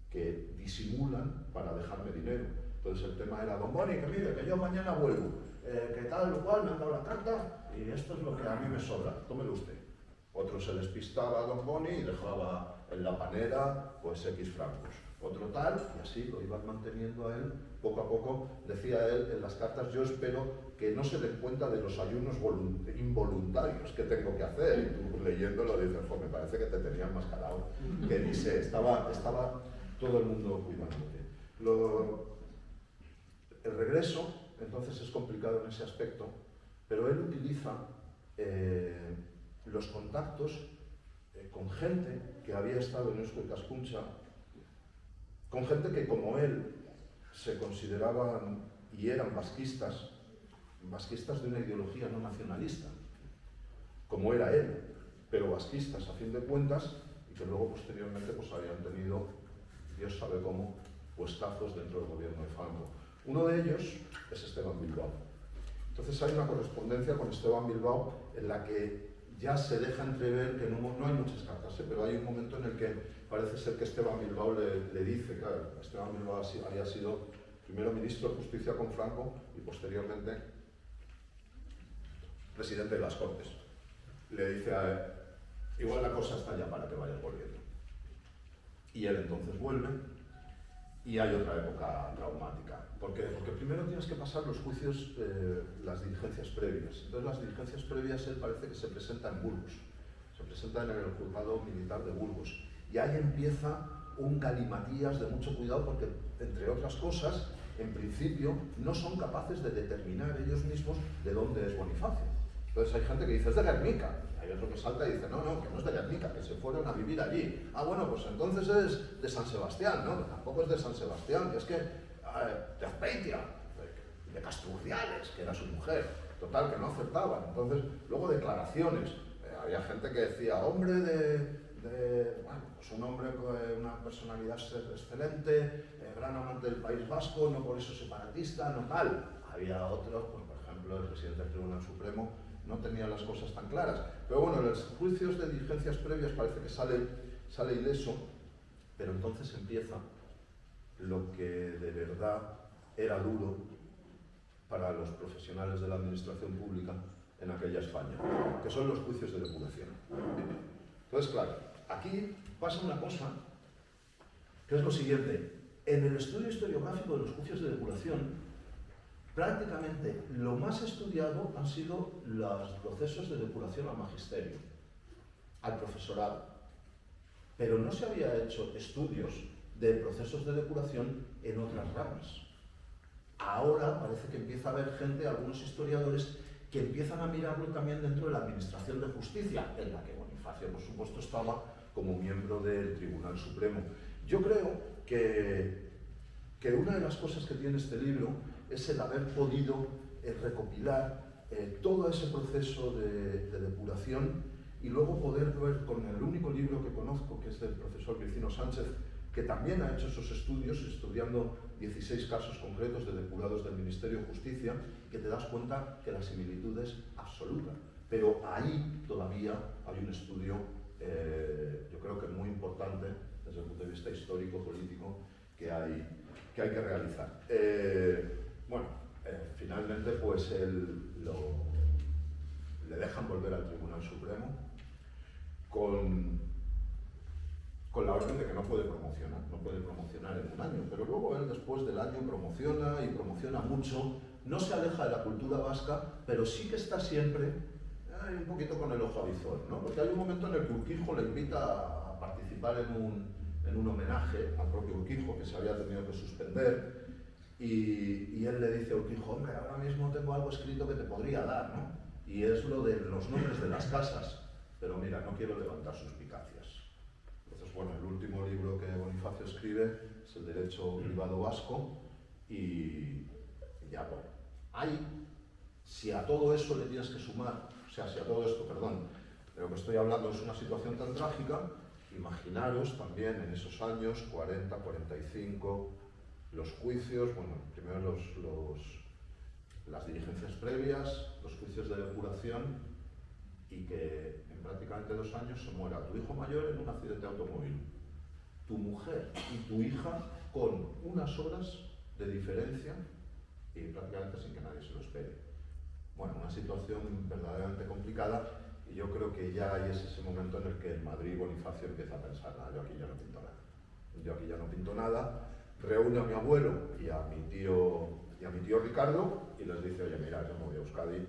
que disimulan para dejarme dinero. Entonces el tema era: don Boni, que mire, que yo mañana vuelvo, que tal o cual, me han dado la carta y esto es lo que a mí me sobra, tómelo usted. Otro se despistaba a don Boni y dejaba en la panera pues X francos. Otro tal, y así lo iban manteniendo a él poco a poco. Decía él en las cartas: yo espero que no se den cuenta de los ayunos involuntarios que tengo que hacer. Y tú leyéndolo dices: pues me parece que te tenían mascarado, que ni sé, estaba todo el mundo cuidándote. El regreso entonces es complicado en ese aspecto, pero él utiliza los contactos con gente que había estado en Eusko Ikaskuntza, con gente que como él se consideraban y eran vasquistas de una ideología no nacionalista, como era él, pero vasquistas a fin de cuentas, y que luego posteriormente pues habían tenido, Dios sabe cómo, puestazos dentro del gobierno de Franco. Uno de ellos es Esteban Bilbao. Entonces hay una correspondencia con Esteban Bilbao en la que ya se deja entrever que no hay muchas cartas, pero hay un momento en el que parece ser que Esteban Bilbao le dice, claro, Esteban Bilbao había sido primero ministro de Justicia con Franco y posteriormente presidente de las Cortes. Le dice a él: igual la cosa está ya para que vayas volviendo. Y él entonces vuelve. Y hay otra época traumática. ¿Por qué? Porque primero tienes que pasar los juicios, las diligencias previas. Entonces las diligencias previas él parece que se presenta en Burgos. Se presenta en el juzgado militar de Burgos. Y ahí empieza un galimatías de mucho cuidado porque, entre otras cosas, en principio no son capaces de determinar ellos mismos de dónde es Bonifacio. Entonces hay gente que dice, es de Guernica. Hay otro que salta y dice, no, no, que no es de Guernica, que se fueron a vivir allí. Ah, bueno, pues entonces es de San Sebastián, ¿no? Tampoco es de San Sebastián, que es que de Azpeitia, de Casturdiales, que era su mujer. Total, que no aceptaban. Entonces, luego declaraciones. Había gente que decía, hombre bueno, pues un hombre con una personalidad excelente, gran amante del País Vasco, no por eso separatista, no tal. Había otros, pues, por ejemplo, el presidente del Tribunal Supremo no tenía las cosas tan claras. Pero bueno, en los juicios de diligencias previas parece que sale ileso, pero entonces empieza lo que de verdad era duro para los profesionales de la administración pública en aquella España, que son los juicios de depuración. Entonces, claro, aquí pasa una cosa, que es lo siguiente. En el estudio historiográfico de los juicios de depuración, prácticamente lo más estudiado han sido los procesos de depuración al magisterio, al profesorado. Pero no se había hecho estudios de procesos de depuración en otras ramas. Ahora parece que empieza a haber gente, algunos historiadores, que empiezan a mirarlo también dentro de la Administración de Justicia, en la que Bonifacio, por supuesto, estaba como miembro del Tribunal Supremo. Yo creo que una de las cosas que tiene este libro es el haber podido recopilar todo ese proceso de depuración y luego poder ver con el único libro que conozco, que es del profesor Virginio Sánchez, que también ha hecho esos estudios, estudiando 16 casos concretos de depurados del Ministerio de Justicia, que te das cuenta que la similitud es absoluta. Pero ahí todavía hay un estudio, yo creo que muy importante, desde el punto de vista histórico-político, que hay que realizar. Finalmente, pues le dejan volver al Tribunal Supremo con la orden de que no puede promocionar en un año, pero luego él después del año promociona y promociona mucho, no se aleja de la cultura vasca, pero sí que está siempre un poquito con el ojo avizor, ¿no? Porque hay un momento en el que Urquijo le invita a participar en un homenaje al propio Urquijo, que se había tenido que suspender, y él le dice a Urquijo, hombre, ahora mismo tengo algo escrito que te podría dar, ¿no? Y es lo de los nombres de las casas, pero mira, no quiero levantar suspicacias. Entonces, bueno, el último libro que Bonifacio escribe es El Derecho Privado Vasco, y ya, bueno, si a todo eso le tienes que sumar, si a todo esto, perdón, de lo que estoy hablando es una situación tan trágica, imaginaros también en esos años, 40, 45, los juicios, bueno, primero las diligencias previas, los juicios de depuración, y que en prácticamente 2 años se muera tu hijo mayor en un accidente automóvil, tu mujer y tu hija con unas horas de diferencia y prácticamente sin que nadie se lo espere. Bueno, una situación verdaderamente complicada, y yo creo que ya es ese momento en el que en Madrid Bonifacio empieza a pensar, yo aquí ya no pinto nada, reúne a mi abuelo y a mi tío Ricardo y les dice, oye, mira, yo me voy a Euskadi,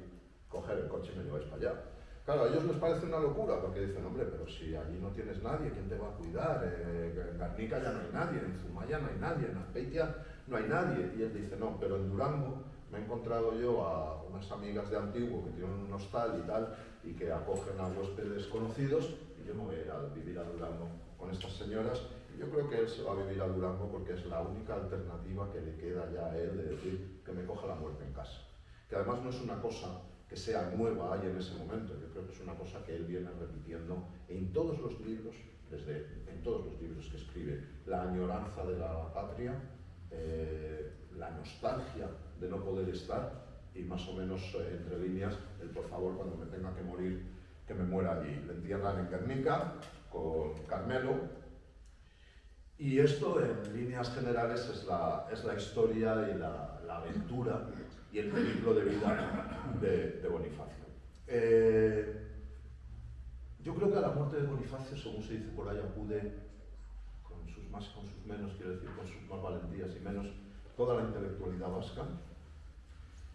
coger el coche y me lleváis para allá. Claro, a ellos les parece una locura, porque dicen, hombre, pero si allí no tienes nadie, ¿quién te va a cuidar? En Guernica ya no hay nadie, en Zumaya no hay nadie, en Azpeitia no hay nadie. Y él dice, no, pero en Durango me he encontrado yo a unas amigas de Antiguo que tienen un hostal y tal, y que acogen a huéspedes conocidos, y yo me voy a ir a vivir a Durango con estas señoras. Y yo creo que él se va a vivir a Durango porque es la única alternativa que le queda ya a él de decir que me coja la muerte en casa. Que además no es una cosa que sea nueva ahí en ese momento, yo creo que es una cosa que él viene repitiendo en todos los libros, en todos los libros que escribe, la añoranza de la patria, la nostalgia de no poder estar, y más o menos entre líneas, el por favor cuando me tenga que morir, que me muera allí. Le entierran en Guernica con Carmelo, y esto en líneas generales es la historia y la aventura y el periplo de vida de Bonifacio. Yo creo que a la muerte de Bonifacio, según se dice por ahí, acude con sus más, con sus menos, quiero decir, con sus más valentías y menos, toda la intelectualidad vasca.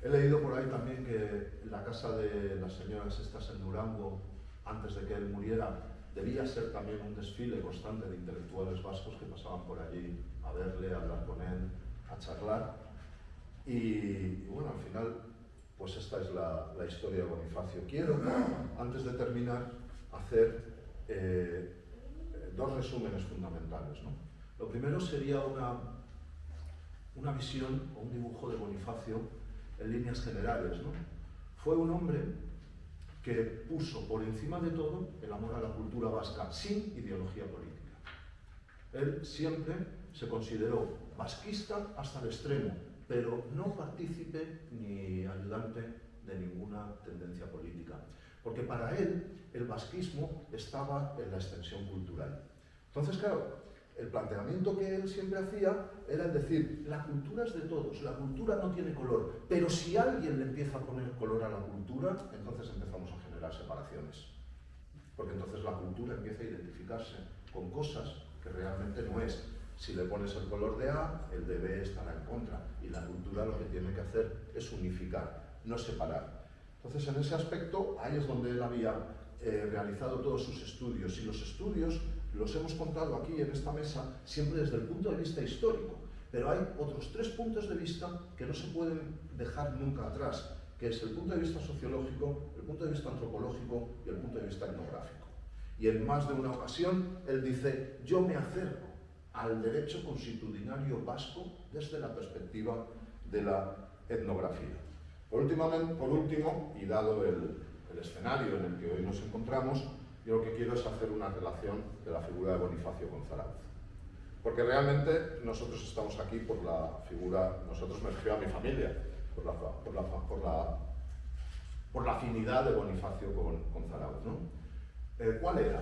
He leído por ahí también que la casa de las señoras estas en Durango, antes de que él muriera, debía ser también un desfile constante de intelectuales vascos que pasaban por allí a verle, a hablar con él, a charlar. Y bueno, al final pues esta es la historia de Bonifacio. Quiero, antes de terminar, hacer dos resúmenes fundamentales, ¿no? Lo primero sería una visión o un dibujo de Bonifacio en líneas generales, ¿no? Fue un hombre que puso por encima de todo el amor a la cultura vasca, sin ideología política. Él siempre se consideró vasquista hasta el extremo, pero no partícipe ni ayudante de ninguna tendencia política. Porque para él el vasquismo estaba en la extensión cultural. Entonces, claro, el planteamiento que él siempre hacía era el decir, la cultura es de todos, la cultura no tiene color, pero si alguien le empieza a poner color a la cultura, entonces empezamos a generar separaciones. Porque entonces la cultura empieza a identificarse con cosas que realmente no es. Si le pones el color de A, el de B estará en contra. Y la cultura lo que tiene que hacer es unificar, no separar. Entonces, en ese aspecto, ahí es donde él había realizado todos sus estudios. Y los estudios los hemos contado aquí en esta mesa siempre desde el punto de vista histórico. Pero hay otros 3 puntos de vista que no se pueden dejar nunca atrás, que es el punto de vista sociológico, el punto de vista antropológico y el punto de vista etnográfico. Y en más de una ocasión, él dice, yo me acerco al derecho consuetudinario vasco desde la perspectiva de la etnografía. Por último, y dado el escenario en el que hoy nos encontramos, yo lo que quiero es hacer una relación de la figura de Bonifacio con Zarauz. Porque realmente nosotros estamos aquí por la figura, nosotros me refiero a mi familia, por la afinidad de Bonifacio con Zarauz, ¿no? ¿Cuál era?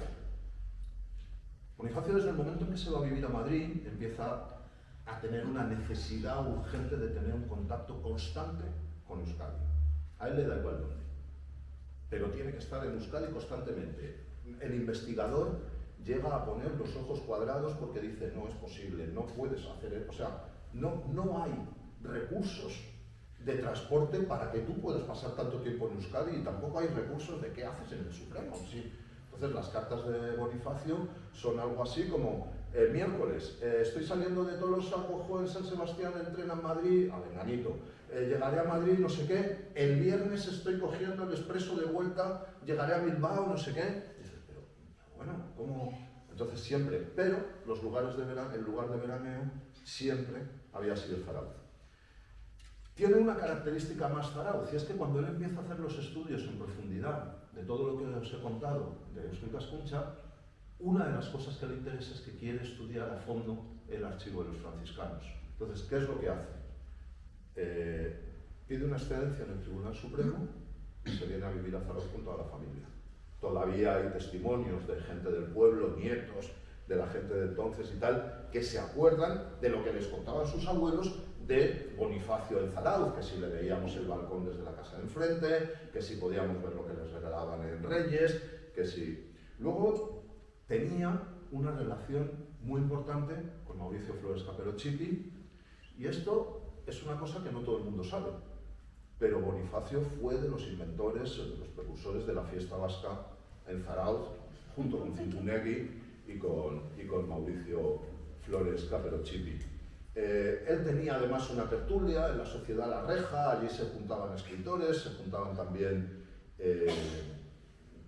Bonifacio, desde el momento en que se va a vivir a Madrid, empieza a tener una necesidad urgente de tener un contacto constante con Euskadi. A él le da igual dónde, pero tiene que estar en Euskadi constantemente. El investigador llega a poner los ojos cuadrados porque dice, no es posible, no puedes hacer, o sea, no hay recursos de transporte para que tú puedas pasar tanto tiempo en Euskadi y tampoco hay recursos de qué haces en el Supremo. ¿Sí? Entonces las cartas de Bonifacio son algo así como, el miércoles, estoy saliendo de Tolosa, cojo en San Sebastián el tren a Madrid, a Venganito, llegaré a Madrid, no sé qué, el viernes estoy cogiendo el expreso de vuelta, llegaré a Bilbao, no sé qué. Y dices, pero bueno, ¿cómo? Entonces siempre, pero el lugar de veraneo siempre había sido Zarauz. Tiene una característica más Zarauz, y es que cuando él empieza a hacer los estudios en profundidad de todo lo que os he contado de Eusko Ikaskuntza, una de las cosas que le interesa es que quiere estudiar a fondo el archivo de los franciscanos. Entonces, ¿qué es lo que hace? Pide una excedencia en el Tribunal Supremo y se viene a vivir a Zarauz con toda la familia. Todavía hay testimonios de gente del pueblo, nietos de la gente de entonces y tal, que se acuerdan de lo que les contaban sus abuelos de Bonifacio en Zarauz, que si le veíamos el balcón desde la casa de enfrente, que si podíamos ver lo que les regalaban en Reyes, que si... Luego tenía una relación muy importante con Mauricio Flores Caperochipi, y esto es una cosa que no todo el mundo sabe, pero Bonifacio fue de los inventores, de los precursores de la fiesta vasca en Zarauz, junto con Zintunegui y con Mauricio Flores Caperochipi. Él tenía además una tertulia en la Sociedad La Reja, allí se juntaban escritores, se juntaban también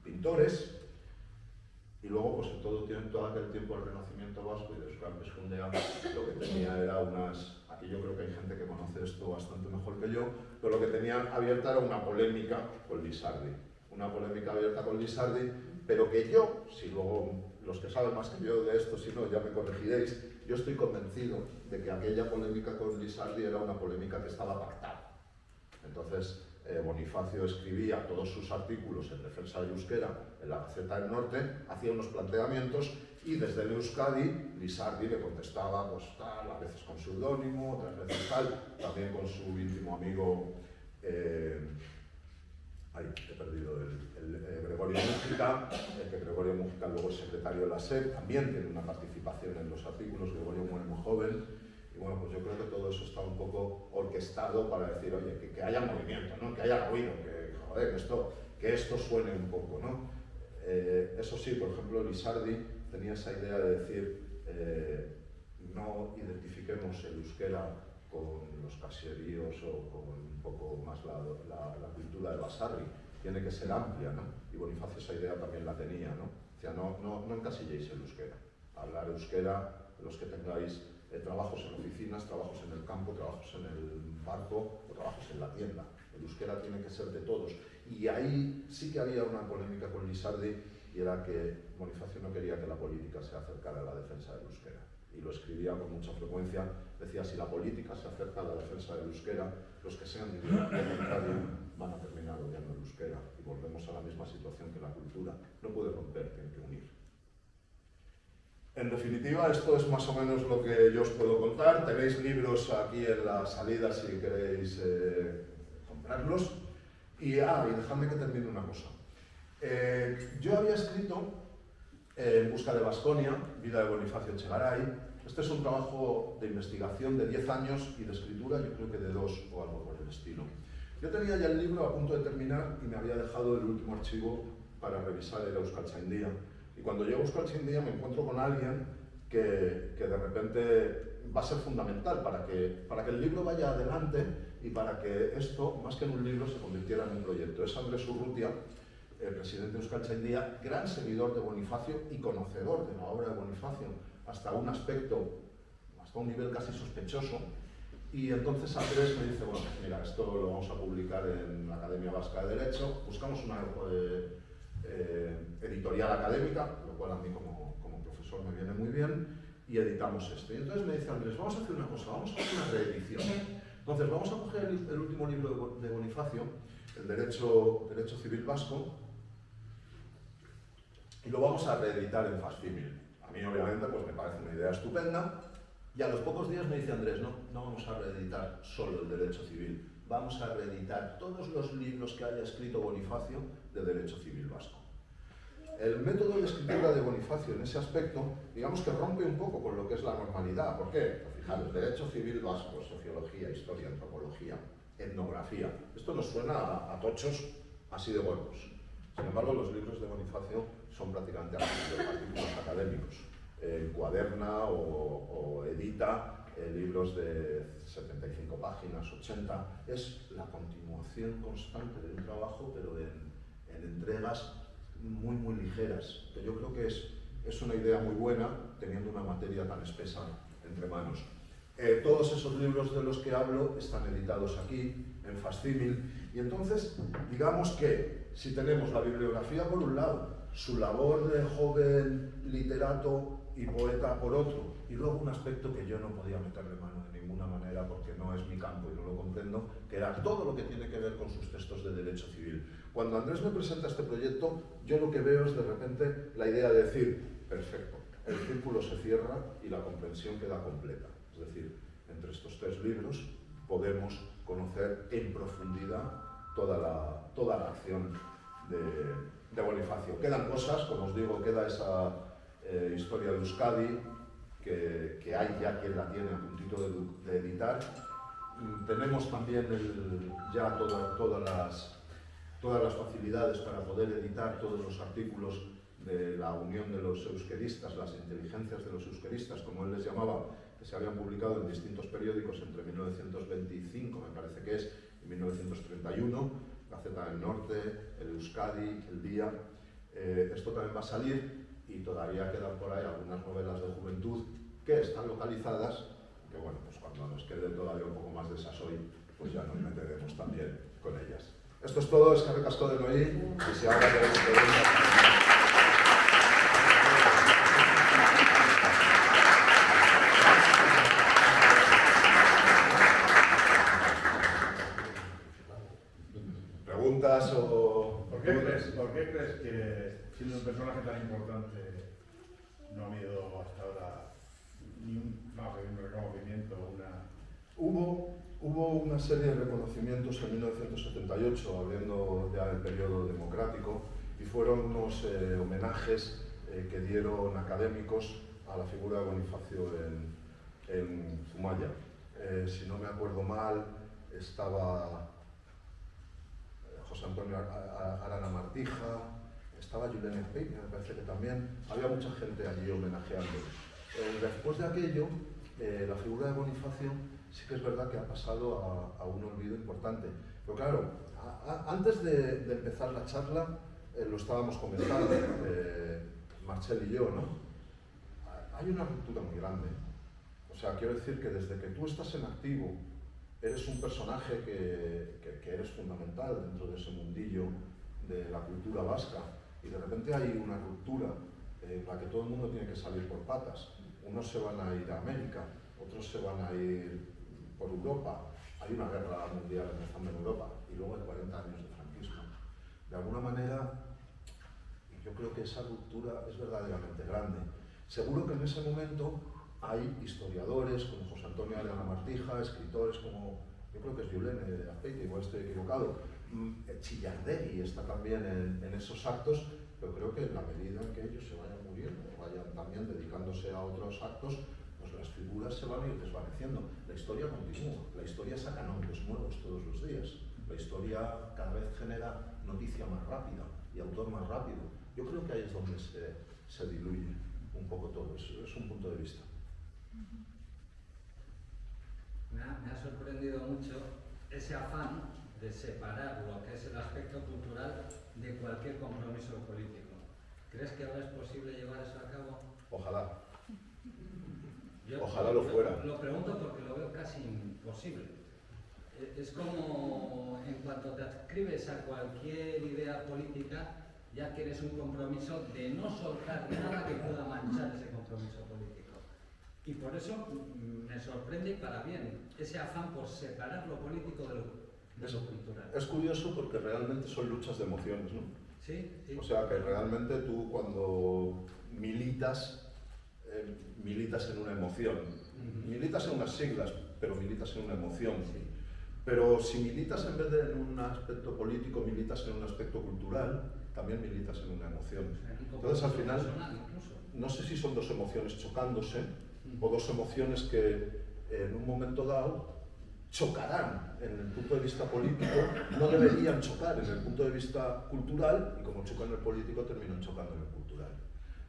pintores, y luego pues en todo aquel tiempo del Renacimiento vasco y de Euskal Peskundea lo que tenía era aquí yo creo que hay gente que conoce esto bastante mejor que yo, pero lo que tenía abierta era una polémica con Lizardi, pero que yo, si luego los que saben más que yo de esto, si no ya me corregiréis, yo estoy convencido de que aquella polémica con Lizardi era una polémica que estaba pactada. Entonces, Bonifacio escribía todos sus artículos en defensa del euskera en la Gaceta del Norte, hacía unos planteamientos y desde el Euskadi Lizardi le contestaba, pues tal, a veces con seudónimo, otras veces tal, también con su íntimo amigo, he perdido Gregorio Mújica, que Gregorio Mújica luego es secretario de la SEP, también tiene una participación en los artículos, Gregorio muere muy joven, y bueno, pues yo creo que todo eso está un poco orquestado para decir, oye, que haya movimiento, ¿no? Que haya ruido, que esto suene un poco, ¿no? Eso sí, por ejemplo, Lizardi tenía esa idea de decir, no identifiquemos el euskera con los caseríos o con un poco más la cultura de Basarri. Tiene que ser amplia, ¿no? Y Bonifacio esa idea también la tenía, ¿no? O sea, no encasilléis el euskera. Hablar euskera, los que tengáis trabajos en oficinas, trabajos en el campo, trabajos en el barco o trabajos en la tienda. El euskera tiene que ser de todos. Y ahí sí que había una polémica con Lizardi, y era que Bonifacio no quería que la política se acercara a la defensa del euskera. Y lo escribía con mucha frecuencia, decía, si la política se acerca a la defensa del euskera, los que sean de ideología contraria van a terminar odiando el euskera, y volvemos a la misma situación que la cultura. No puede romper, tiene que unir. En definitiva, esto es más o menos lo que yo os puedo contar. Tenéis libros aquí en la salida si queréis comprarlos. Y dejadme que termine una cosa. Yo había escrito En busca de Baskonia, vida de Bonifacio Echegaray. Este es un trabajo de investigación de 10 años y de escritura, yo creo que de 2 o algo por el estilo. Yo tenía ya el libro a punto de terminar y me había dejado el último archivo para revisar el Euskaltzaindia. Y cuando llego a Euskaltzaindia me encuentro con alguien que de repente va a ser fundamental para que el libro vaya adelante y para que esto, más que en un libro, se convirtiera en un proyecto. Es Andrés Urrutia, el presidente de Euskaltzaindia, gran seguidor de Bonifacio y conocedor de la obra de Bonifacio, hasta un aspecto, hasta un nivel casi sospechoso. Y entonces Andrés me dice, bueno, mira, esto lo vamos a publicar en la Academia Vasca de Derecho, buscamos una editorial académica, lo cual a mí como profesor me viene muy bien, y editamos esto. Y entonces me dice Andrés, vamos a hacer una cosa, vamos a hacer una reedición. Entonces vamos a coger el último libro de Bonifacio, el Derecho Civil Vasco, y lo vamos a reeditar en Fascímil. A mí obviamente pues me parece una idea estupenda, y a los pocos días me dice Andrés, no vamos a reeditar solo el Derecho Civil, vamos a reeditar todos los libros que haya escrito Bonifacio de Derecho Civil Vasco. El método de escritura de Bonifacio en ese aspecto, digamos que rompe un poco con lo que es la normalidad. ¿Por qué? Pues fijaros, Derecho Civil Vasco, Sociología, Historia, Antropología, Etnografía. Esto nos suena a tochos así de huevos. Sin embargo, los libros de Bonifacio son prácticamente artículos académicos. Encuaderna o edita libros de 75 páginas, 80. Es la continuación constante de un trabajo, pero en entregas muy ligeras, que yo creo que es una idea muy buena teniendo una materia tan espesa entre manos. Todos esos libros de los que hablo están editados aquí, en Fascímil, y entonces digamos que si tenemos la bibliografía por un lado, su labor de joven literato y poeta por otro, y luego un aspecto que yo no podía meterle mano de ninguna manera porque no es mi campo y no lo comprendo, que era todo lo que tiene que ver con sus textos de derecho civil. Cuando Andrés me presenta este proyecto, yo lo que veo es de repente la idea de decir, perfecto, el círculo se cierra y la comprensión queda completa. Es decir, entre estos 3 libros podemos conocer en profundidad toda la acción de Bonifacio. Quedan cosas, como os digo, queda esa historia de Euskadi, que hay ya quien la tiene a puntito de editar. Tenemos también ya todas las facilidades para poder editar todos los artículos de la Unión de los Euskeristas, las inteligencias de los euskeristas, como él les llamaba, que se habían publicado en distintos periódicos entre 1925, me parece que es, y 1931, Gaceta del Norte, el Euskadi, el Día. Esto también va a salir y todavía quedan por ahí algunas novelas de juventud que están localizadas, que bueno, pues cuando nos quede todavía un poco más de sasoy, pues ya nos meteremos también con ellas. Esto es todo, eskerrik asko denoi, y si ahora queréis preguntas... ¿Preguntas o...? ¿Por qué crees que, siendo un personaje tan importante, no ha habido hasta ahora ni un reconocimiento, Hubo una serie de reconocimientos en 1978, habiendo ya del periodo democrático, y fueron unos homenajes que dieron académicos a la figura de Bonifacio en Zumaya. Si no me acuerdo mal, estaba José Antonio Arana Martija, estaba Julen Peña, me parece que también. Había mucha gente allí homenajeando. Después de aquello, la figura de Bonifacio sí que es verdad que ha pasado a un olvido importante. Pero claro, antes de empezar la charla, lo estábamos comentando, Marcel y yo, ¿no? Hay una ruptura muy grande. O sea, quiero decir que desde que tú estás en activo, eres un personaje que eres fundamental dentro de ese mundillo de la cultura vasca, y de repente hay una ruptura en la que todo el mundo tiene que salir por patas. Unos se van a ir a América, otros se van a ir por Europa. Hay una guerra mundial empezando en Europa y luego hay 40 años de franquismo. De alguna manera, yo creo que esa ruptura es verdaderamente grande. Seguro que en ese momento hay historiadores como José Antonio Arana Martija, escritores como, yo creo que es Yulene Azpeiti, igual estoy equivocado, Chillardegui está también en esos actos, pero creo que en la medida en que ellos se vayan muriendo, vayan también dedicándose a otros actos, pues las figuras se van a ir desvaneciendo. La historia continúa, la historia saca nombres nuevos todos los días, la historia cada vez genera noticia más rápida y autor más rápido. Yo creo que ahí es donde se diluye un poco todo, es un punto de vista. Me ha sorprendido mucho ese afán de separar lo que es el aspecto cultural de cualquier compromiso político. ¿Crees que ahora es posible llevar eso a cabo? Ojalá. Ojalá lo fuera. Lo pregunto porque lo veo casi imposible. Es como en cuanto te adscribes a cualquier idea política, ya quieres un compromiso de no soltar nada que pueda manchar ese compromiso político. Y por eso me sorprende para bien ese afán por separar lo político de lo cultural. Es curioso porque realmente son luchas de emociones, ¿no? Sí, sí. O sea que realmente tú cuando militas en una emoción. Militas en unas siglas, pero militas en una emoción. Sí. Pero si militas en vez de en un aspecto político, militas en un aspecto cultural, también militas en una emoción. Entonces al final, no sé si son dos emociones chocándose o dos emociones que en un momento dado chocarán en el punto de vista político, no deberían chocar en el punto de vista cultural, y como chocan en el político terminan chocando en el cultural.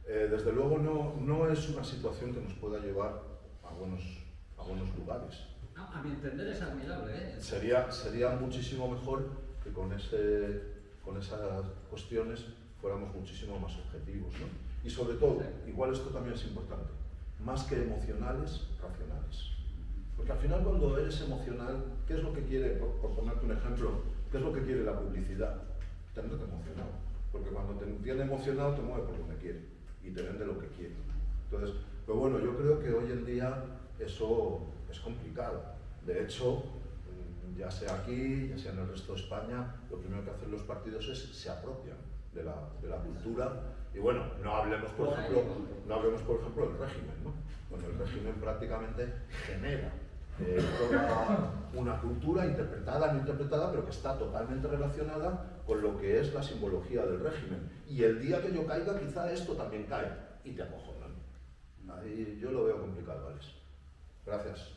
Desde luego no es una situación que nos pueda llevar a buenos lugares. A mi entender es admirable, ¿eh? Sería muchísimo mejor que con esas cuestiones fuéramos muchísimo más objetivos, ¿no? Y sobre todo, igual esto también es importante, más que emocionales, racionales. Porque al final cuando eres emocional, ¿qué es lo que quiere, por ponerte un ejemplo, qué es lo que quiere la publicidad? Tenerte emocionado. Porque cuando te tiene emocionado te mueve por donde quiere y te vende lo que quiere. Entonces, pero bueno, yo creo que hoy en día eso es complicado. De hecho, ya sea aquí, ya sea en el resto de España, lo primero que hacen los partidos es se apropian de la cultura. Y bueno, no hablemos por ejemplo del régimen, ¿no? Bueno, el régimen prácticamente genera toda una cultura interpretada, no interpretada, pero que está totalmente relacionada con lo que es la simbología del régimen. Y el día que yo caiga, quizá esto también cae y te acojonan. Ahí yo lo veo complicado, Alex. Gracias.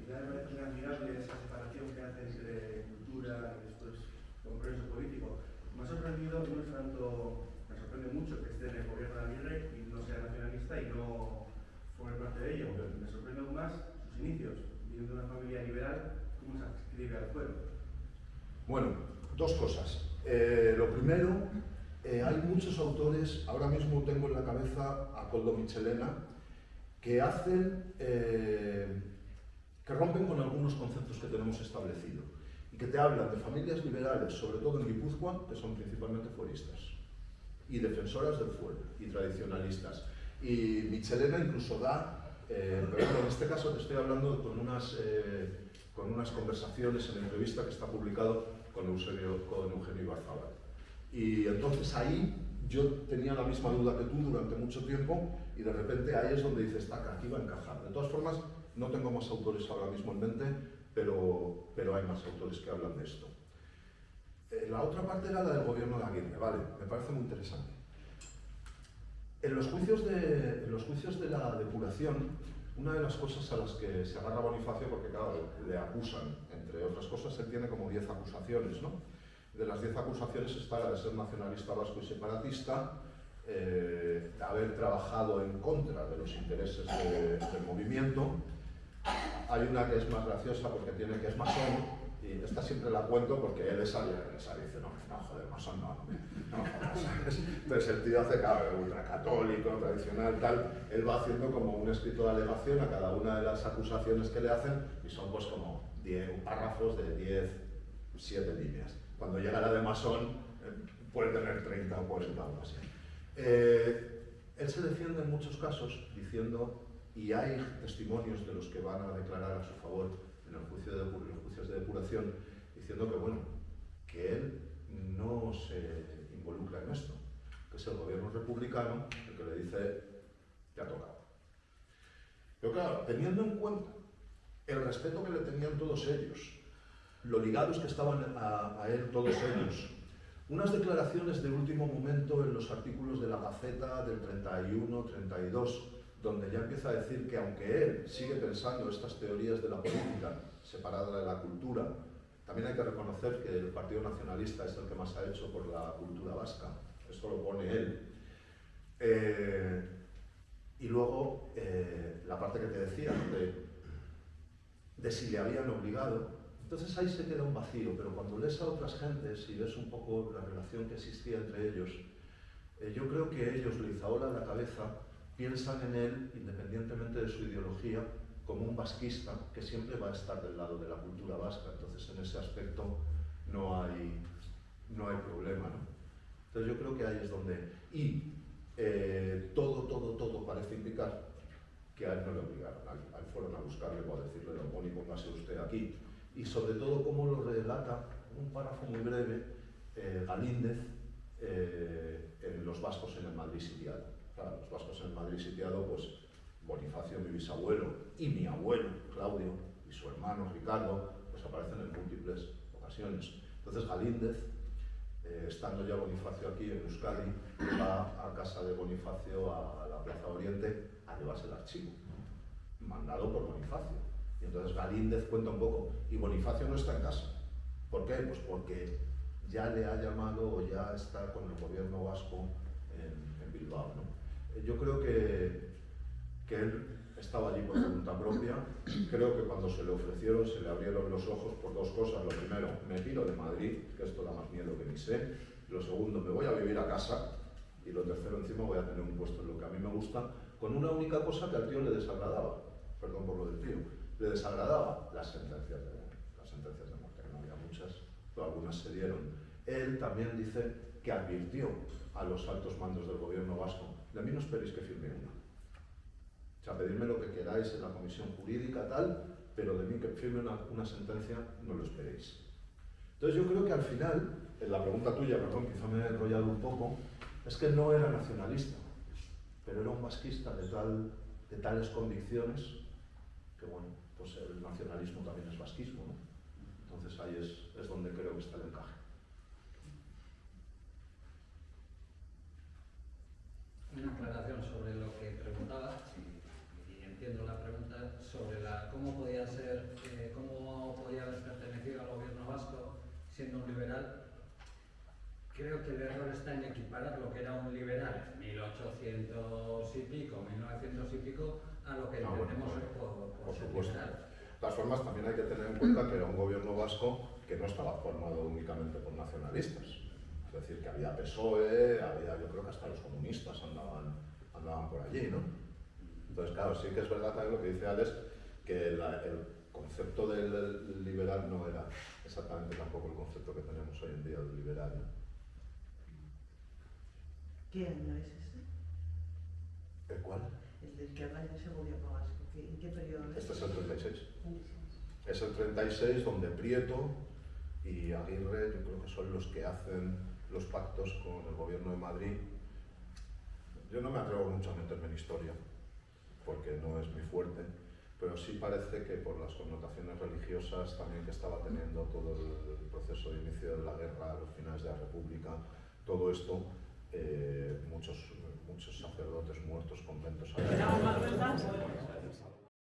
Es admirable esa separación que hace entre cultura y después compromiso político. Me ha sorprendido, no es tanto, me sorprende mucho que esté en el gobierno de Aguirre y no sea nacionalista y no forme parte de ello. Me sorprende aún más sus inicios, viniendo de una familia liberal, cómo se adscribe al pueblo. Bueno, dos cosas. Lo primero, hay muchos autores, ahora mismo tengo en la cabeza a Koldo Michelena, que hacen, que rompen con algunos conceptos que tenemos establecidos y que te hablan de familias liberales, sobre todo en Guipúzcoa, que son principalmente foristas y defensoras del fuero y tradicionalistas. Y Michelena incluso da, pero en este caso te estoy hablando con unas conversaciones en entrevista que está publicado con Eugenio Ibarzabal. Y entonces ahí yo tenía la misma duda que tú durante mucho tiempo y de repente ahí es donde dices, aquí va a encajar. De todas formas, no tengo más autores ahora mismo en mente, pero hay más autores que hablan de esto. La otra parte era la del gobierno de Aguirre, vale, me parece muy interesante. En los juicios de la depuración, una de las cosas a las que se agarra Bonifacio, porque claro, le acusan, entre otras cosas, él tiene como 10 acusaciones, ¿no? De las 10 acusaciones está la de ser nacionalista vasco y separatista, haber trabajado en contra de los intereses del movimiento. Hay una que es más graciosa porque tiene que es masón, y esta siempre la cuento porque él es alguien y dice, no, joder, masón no, ¿sabes? Entonces el tío hace, claro, ultracatólico, tradicional, tal, él va haciendo como un escrito de alegación a cada una de las acusaciones que le hacen, y son pues como 10 párrafos de 10, 7 líneas. Cuando llega la de masón, puede tener 30 o 40 o algo así. Él se defiende en muchos casos diciendo, y hay testimonios de los que van a declarar a su favor en los juicios de depuración, diciendo que, bueno, que él no se involucra en esto, que es el gobierno republicano el que le dice, te ha tocado. Pero claro, teniendo en cuenta el respeto que le tenían todos ellos, lo ligados que estaban a él todos ellos, unas declaraciones de último momento en los artículos de la Gaceta del 31, 32, donde ya empieza a decir que aunque él sigue pensando estas teorías de la política separada de la cultura, también hay que reconocer que el Partido Nacionalista es el que más ha hecho por la cultura vasca. Esto lo pone él. Y luego, la parte que te decía, de si le habían obligado. Entonces ahí se queda un vacío, pero cuando lees a otras gentes y ves un poco la relación que existía entre ellos, yo creo que ellos, Leizaola la cabeza, piensan en él, independientemente de su ideología, como un vasquista que siempre va a estar del lado de la cultura vasca. Entonces en ese aspecto no hay problema, ¿no? Entonces yo creo que ahí es donde... Y todo parece indicar que a él no le obligaron, a él fueron a buscarle o a decirle, don Boni, póngase usted aquí. Y sobre todo como lo relata un párrafo muy breve Galíndez en Los vascos en el Madrid sitiado. Claro, los vascos en el Madrid sitiado, pues Bonifacio, mi bisabuelo, y mi abuelo, Claudio, y su hermano, Ricardo, pues aparecen en múltiples ocasiones. Entonces Galíndez, estando ya Bonifacio aquí en Euskadi, va a casa de Bonifacio a la Plaza Oriente a llevarse el archivo, mandado por Bonifacio. Y entonces Galíndez cuenta un poco, y Bonifacio no está en casa. ¿Por qué? Pues porque ya le ha llamado o ya está con el gobierno vasco en Bilbao, ¿no? Yo creo que él estaba allí por voluntad propia. Creo que cuando se le ofrecieron se le abrieron los ojos por dos cosas. Lo primero, me tiro de Madrid, que esto da más miedo que ni sé. Lo segundo, me voy a vivir a casa. Y lo tercero, encima voy a tener un puesto en lo que a mí me gusta, con una única cosa que al tío le desagradaba. Perdón por lo del tío. Le desagradaba las sentencias de muerte, que no había muchas, pero algunas se dieron. Él también dice que advirtió a los altos mandos del gobierno vasco, de mí no esperéis que firme una. O sea, pedidme lo que queráis en la comisión jurídica, tal, pero de mí que firme una sentencia no lo esperéis. Entonces yo creo que al final, en la pregunta tuya, perdón, quizá me he enrollado un poco, es que no era nacionalista, pero era un vasquista de tales convicciones que, bueno, pues el nacionalismo también es vasquismo, ¿no? Entonces ahí es donde creo que está el encaje. Una aclaración sobre lo que preguntaba, y entiendo la pregunta, sobre cómo podía haber pertenecido al gobierno vasco siendo un liberal. Creo que el error está en equiparar lo que era un liberal en 1800 y pico, 1900 y pico, a lo que entendemos por supuesto. liberal. De todas formas, también hay que tener en cuenta que era un gobierno vasco que no estaba formado únicamente por nacionalistas. Es decir, que había PSOE, yo creo que hasta los comunistas andaban por allí, ¿no? Entonces, claro, sí que es verdad también lo que dice Alex, que el concepto del liberal no era exactamente tampoco el concepto que tenemos hoy en día del liberal, ¿no? ¿Qué año es este? ¿El cuál? El del que habla de ese gobierno vasco. ¿En qué periodo es? Este es el 36. Es el 36 donde Prieto y Aguirre, yo creo que son los que hacen los pactos con el gobierno de Madrid. Yo no me atrevo mucho a meterme en historia, porque no es muy fuerte, pero sí parece que por las connotaciones religiosas también que estaba teniendo todo el proceso de inicio de la guerra, los finales de la República, todo esto, muchos sacerdotes muertos, conventos...